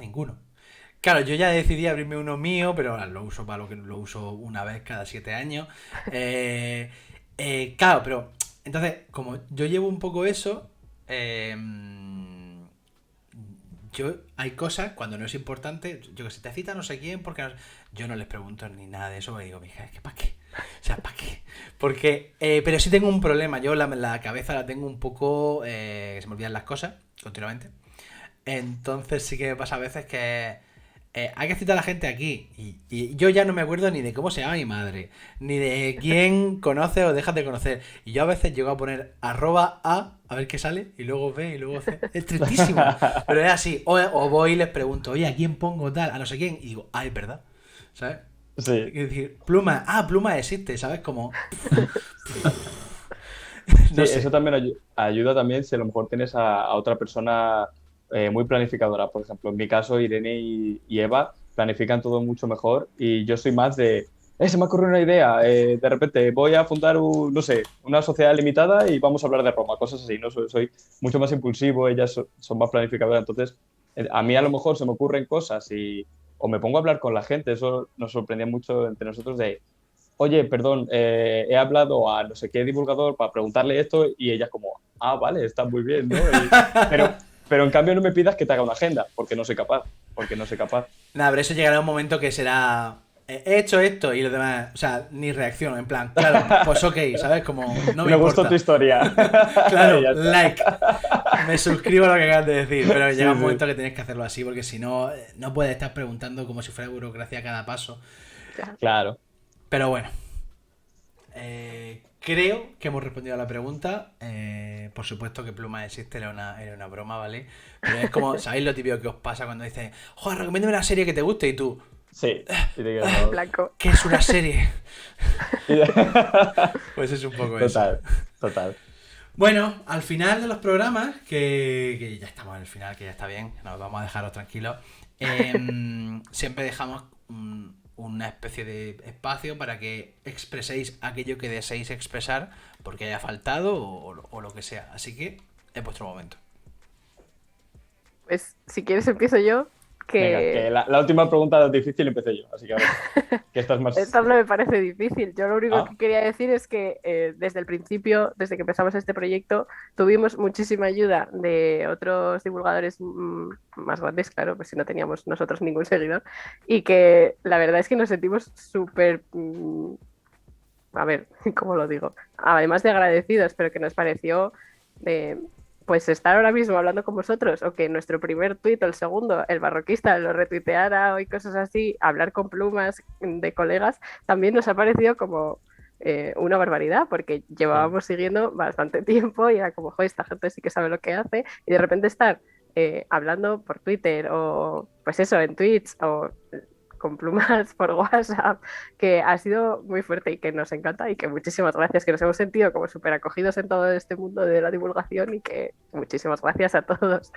Ninguno. Claro, yo ya decidí abrirme uno mío, pero ahora lo uso para lo que lo uso una vez cada 7 años. Claro, pero entonces, como yo llevo un poco eso, hay cosas cuando no es importante, yo que sé, te cita no sé quién, porque yo no les pregunto ni nada de eso, me digo, mija, es que ¿para qué? O sea, ¿para qué? Porque, pero sí tengo un problema, yo la cabeza la tengo un poco, que se me olvidan las cosas continuamente, entonces sí que me pasa a veces que hay que citar a la gente aquí y yo ya no me acuerdo ni de cómo se llama mi madre, ni de quién conoce o deja de conocer, y yo a veces llego a poner @a ver qué sale y luego ve y luego hace. Es tristísimo, pero es así. O voy y les pregunto, oye, ¿a quién pongo tal? A no sé quién, y digo, es verdad, ¿sabes? Sí. Es decir, Pluma existe, ¿sabes? Como... No sé. Eso también ayuda también si a lo mejor tienes a otra persona muy planificadora. Por ejemplo, en mi caso, Irene y Eva planifican todo mucho mejor y yo soy más de, se me ha ocurrido una idea, de repente voy a fundar una sociedad limitada y vamos a hablar de Roma, cosas así, ¿no? Soy mucho más impulsivo, ellas son más planificadoras, entonces a mí a lo mejor se me ocurren cosas o me pongo a hablar con la gente, eso nos sorprendía mucho entre nosotros de, oye, perdón, he hablado a no sé qué divulgador para preguntarle esto y ella como, vale, está muy bien, ¿no? Pero en cambio no me pidas que te haga una agenda, porque no soy capaz. Nada, pero eso llegará un momento que será, he hecho esto y los demás, o sea, ni reacciono, en plan, claro, pues ok, ¿sabes? Como, no me importa. Gustó tu historia. Claro, like, me suscribo a lo que acabas de decir, pero llega un momento que tienes que hacerlo así, porque si no, no puedes estar preguntando como si fuera burocracia a cada paso. Claro. Pero bueno, creo que hemos respondido a la pregunta. Por supuesto que Pluma existe, era una broma, ¿vale? Pero es como, ¿sabéis lo típico que os pasa cuando dices, joder, recomiéndame una serie que te guste? Y tú, sí, y te quedas blanco. ¿Qué es una serie? Pues es un poco Total. eso. Total. Bueno, al final de los programas, que ya estamos en el final, que ya está bien, nos vamos a dejaros tranquilos, siempre dejamos una especie de espacio para que expreséis aquello que deseéis expresar, porque haya faltado o lo que sea. Así que es vuestro momento. Pues si quieres empiezo yo, Venga, que la última pregunta es difícil empecé yo, así que a ver, que estás más... esta no me parece difícil. Yo lo único Ah, que quería decir es que desde el principio, desde que empezamos este proyecto, tuvimos muchísima ayuda de otros divulgadores más grandes, claro, pues si no teníamos nosotros ningún seguidor, y que la verdad es que nos sentimos súper, a ver, ¿cómo lo digo? Además de agradecidos, pero que nos pareció... pues estar ahora mismo hablando con vosotros o que nuestro primer tuit o el segundo, el barroquista, lo retuiteara o y cosas así, hablar con plumas de colegas, también nos ha parecido como una barbaridad porque llevábamos siguiendo bastante tiempo y era como, joder, esta gente sí que sabe lo que hace y de repente estar hablando por Twitter o pues eso, en tweets o con plumas por WhatsApp, que ha sido muy fuerte y que nos encanta y que muchísimas gracias, que nos hemos sentido como súper acogidos en todo este mundo de la divulgación y que muchísimas gracias a todos.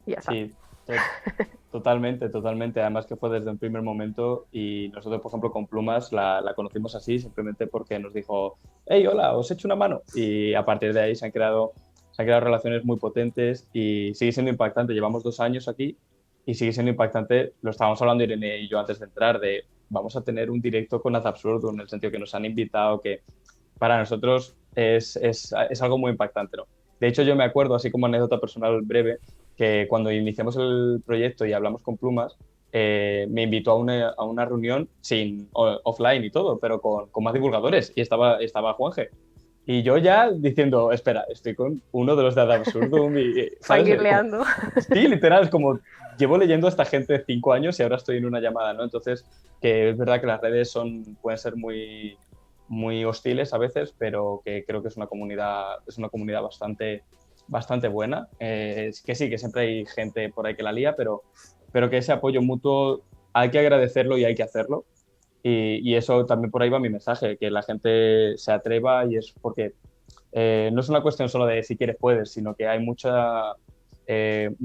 Y ya está. sí, totalmente, totalmente. Además que fue desde un primer momento y nosotros, por ejemplo, con Plumas la conocimos así simplemente porque nos dijo, hey, hola, os echo una mano. Y a partir de ahí se han creado relaciones muy potentes y sigue siendo impactante. Llevamos 2 años aquí y sigue siendo impactante. Lo estábamos hablando Irene y yo antes de entrar, de vamos a tener un directo con Az Absurdo, en el sentido que nos han invitado, que para nosotros es algo muy impactante, ¿no? De hecho, yo me acuerdo, así como anécdota personal breve, que cuando iniciamos el proyecto y hablamos con Plumas, me invitó a una reunión offline y todo, pero con más divulgadores, y estaba Juanje. Y yo ya diciendo, espera, estoy con uno de los de Ad Absurdum y, ¿sabes? Fangirleando. Sí, literal, es como llevo leyendo a esta gente 5 años y ahora estoy en una llamada, ¿no? Entonces, que es verdad que las redes pueden ser muy, muy hostiles a veces, pero que creo que es una comunidad bastante buena. Que sí, que siempre hay gente por ahí que la lía, pero que ese apoyo mutuo hay que agradecerlo y hay que hacerlo. Y eso también por ahí va mi mensaje, que la gente se atreva y es porque no es una cuestión solo de si quieres puedes, sino que hay mucho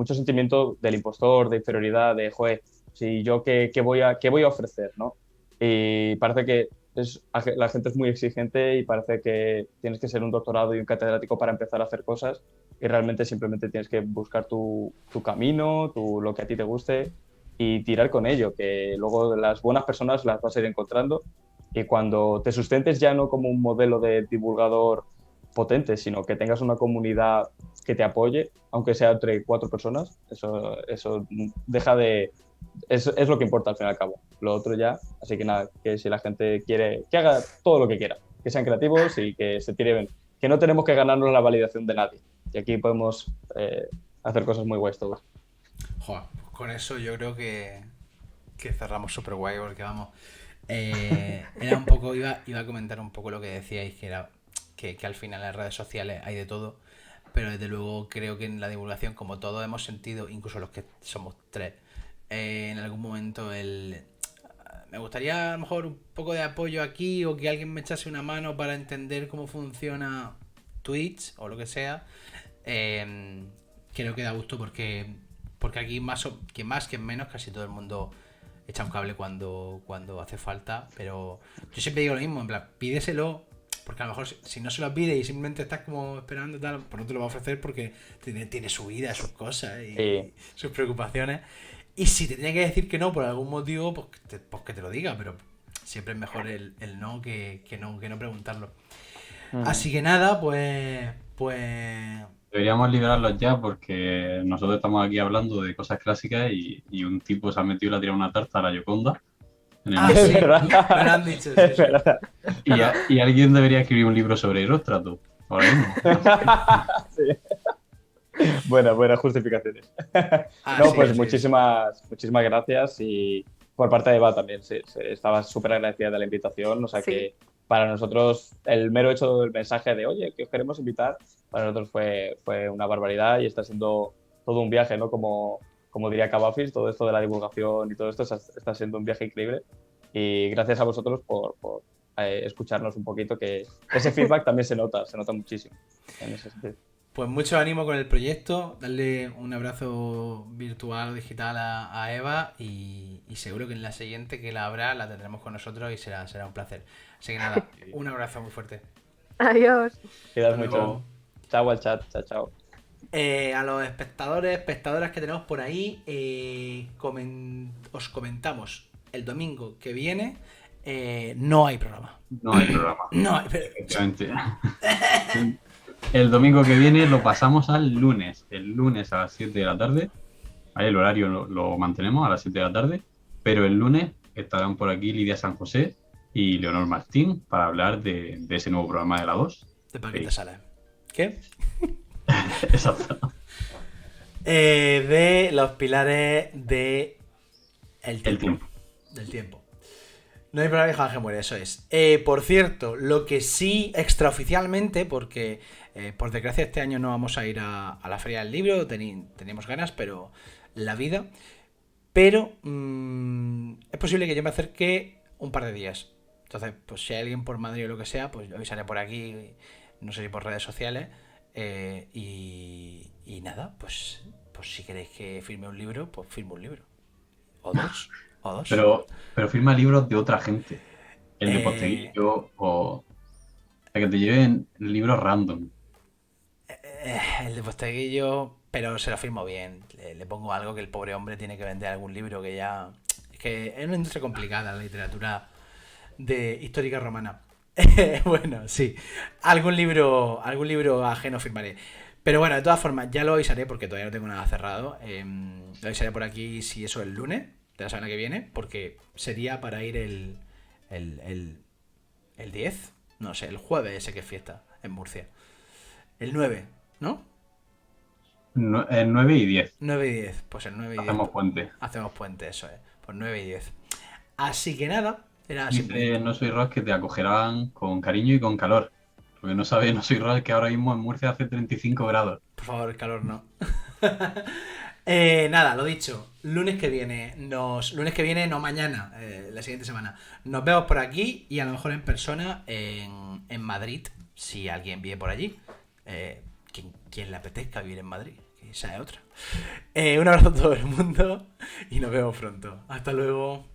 sentimiento del impostor, de inferioridad, de, joder, si yo qué voy a ofrecer, ¿no? Y parece que la gente es muy exigente y parece que tienes que ser un doctorado y un catedrático para empezar a hacer cosas y realmente simplemente tienes que buscar tu camino, lo que a ti te guste y tirar con ello, que luego las buenas personas las vas a ir encontrando y cuando te sustentes ya no como un modelo de divulgador potente, sino que tengas una comunidad que te apoye, aunque sea entre 4 personas, eso deja de... Es lo que importa al fin y al cabo. Lo otro ya, así que nada, que si la gente quiere, que haga todo lo que quiera, que sean creativos y que se tiren, que no tenemos que ganarnos la validación de nadie. Y aquí podemos hacer cosas muy guays todos. Joder, con eso yo creo que cerramos súper guay porque vamos. Era un poco, iba a comentar un poco lo que decíais, que era que al final en las redes sociales hay de todo, pero desde luego creo que en la divulgación, como todos hemos sentido, incluso los que somos tres, en algún momento me gustaría a lo mejor un poco de apoyo aquí o que alguien me echase una mano para entender cómo funciona Twitch o lo que sea. Creo que da gusto porque aquí que más que menos casi todo el mundo echa un cable cuando hace falta, pero yo siempre digo lo mismo, en plan, pídeselo, porque a lo mejor si no se lo pide y simplemente estás como esperando tal, pues no te lo va a ofrecer porque tiene su vida, sus cosas y sus preocupaciones. Y si te tiene que decir que no por algún motivo, pues que te lo diga, pero siempre es mejor el no que no preguntarlo. Así que nada, pues Deberíamos liberarlos ya porque nosotros estamos aquí hablando de cosas clásicas y un tipo se ha metido y le ha tirado una tarta a la Gioconda. sí, Es verdad. me lo han dicho. Es Sí. verdad. Y alguien debería escribir un libro sobre Eróstrato. Ahora mismo. Sí. Buenas justificaciones. Ah, No, sí, pues sí. muchísimas gracias y por parte de Eva también, sí, estaba súper agradecida de la invitación, o sea Sí. que para nosotros el mero hecho del mensaje de oye, que os queremos invitar, para nosotros fue una barbaridad y está siendo todo un viaje, ¿no? Como diría Cavafis, todo esto de la divulgación y todo esto está siendo un viaje increíble y gracias a vosotros escucharnos un poquito, que ese feedback también se nota muchísimo en ese sentido. Pues mucho ánimo con el proyecto, darle un abrazo virtual o digital a Eva y seguro que en la siguiente que la habrá la tendremos con nosotros y será un placer. Así que nada, un abrazo muy fuerte. Adiós. Cuidas Hasta mucho. luego. Chao al chat, chao. A los espectadoras que tenemos por ahí, os comentamos el domingo que viene no hay programa. No hay programa. No hay, Efectivamente. El domingo que viene lo pasamos al lunes. El lunes a las 7 de la tarde. Ahí el horario lo mantenemos a las 7 de la tarde. Pero el lunes estarán por aquí Lidia San José y Leonor Martín para hablar de ese nuevo programa de la 2. De Paquita Sala. ¿Qué? Exacto. De los pilares de el El tiempo. Del tiempo. No hay problema que Juanje muere, eso es. Por cierto, lo que sí extraoficialmente, porque por desgracia este año no vamos a ir a la Feria del Libro, teníamos ganas, pero la vida. Pero es posible que yo me acerque un par de días. Entonces, pues si hay alguien por Madrid o lo que sea, pues yo avisaré por aquí, no sé si por redes sociales. Y nada, pues si queréis que firme un libro, pues firme un libro. O dos. Pero firma libros de otra gente. El de Posteguillo o que te lleven libros random. El de Posteguillo, pero se lo firmo bien. Le pongo algo que el pobre hombre tiene que vender algún libro que ya... Es que es una industria complicada la literatura histórica romana. Bueno, sí. Algún libro ajeno firmaré. Pero bueno, de todas formas, ya lo avisaré porque todavía no tengo nada cerrado. Lo avisaré por aquí si eso el lunes de la semana que viene, porque sería para ir el 10, no sé, el jueves ese que es fiesta en Murcia. El 9, ¿no? El 9 y 10. 9 y 10, pues el 9 y 10. Hacemos puente. Eso es. Pues 9 y 10. Así que nada, era Dice No Soy Ross que te acogerán con cariño y con calor. Porque no sabe No Soy Ross que ahora mismo en Murcia hace 35 grados. Por favor, el calor no. Nada, lo dicho. Lunes que viene, no mañana, la siguiente semana. Nos vemos por aquí y a lo mejor en persona en Madrid, si alguien vive por allí. Quien le apetezca vivir en Madrid, que esa es otra. Un abrazo a todo el mundo y nos vemos pronto. Hasta luego.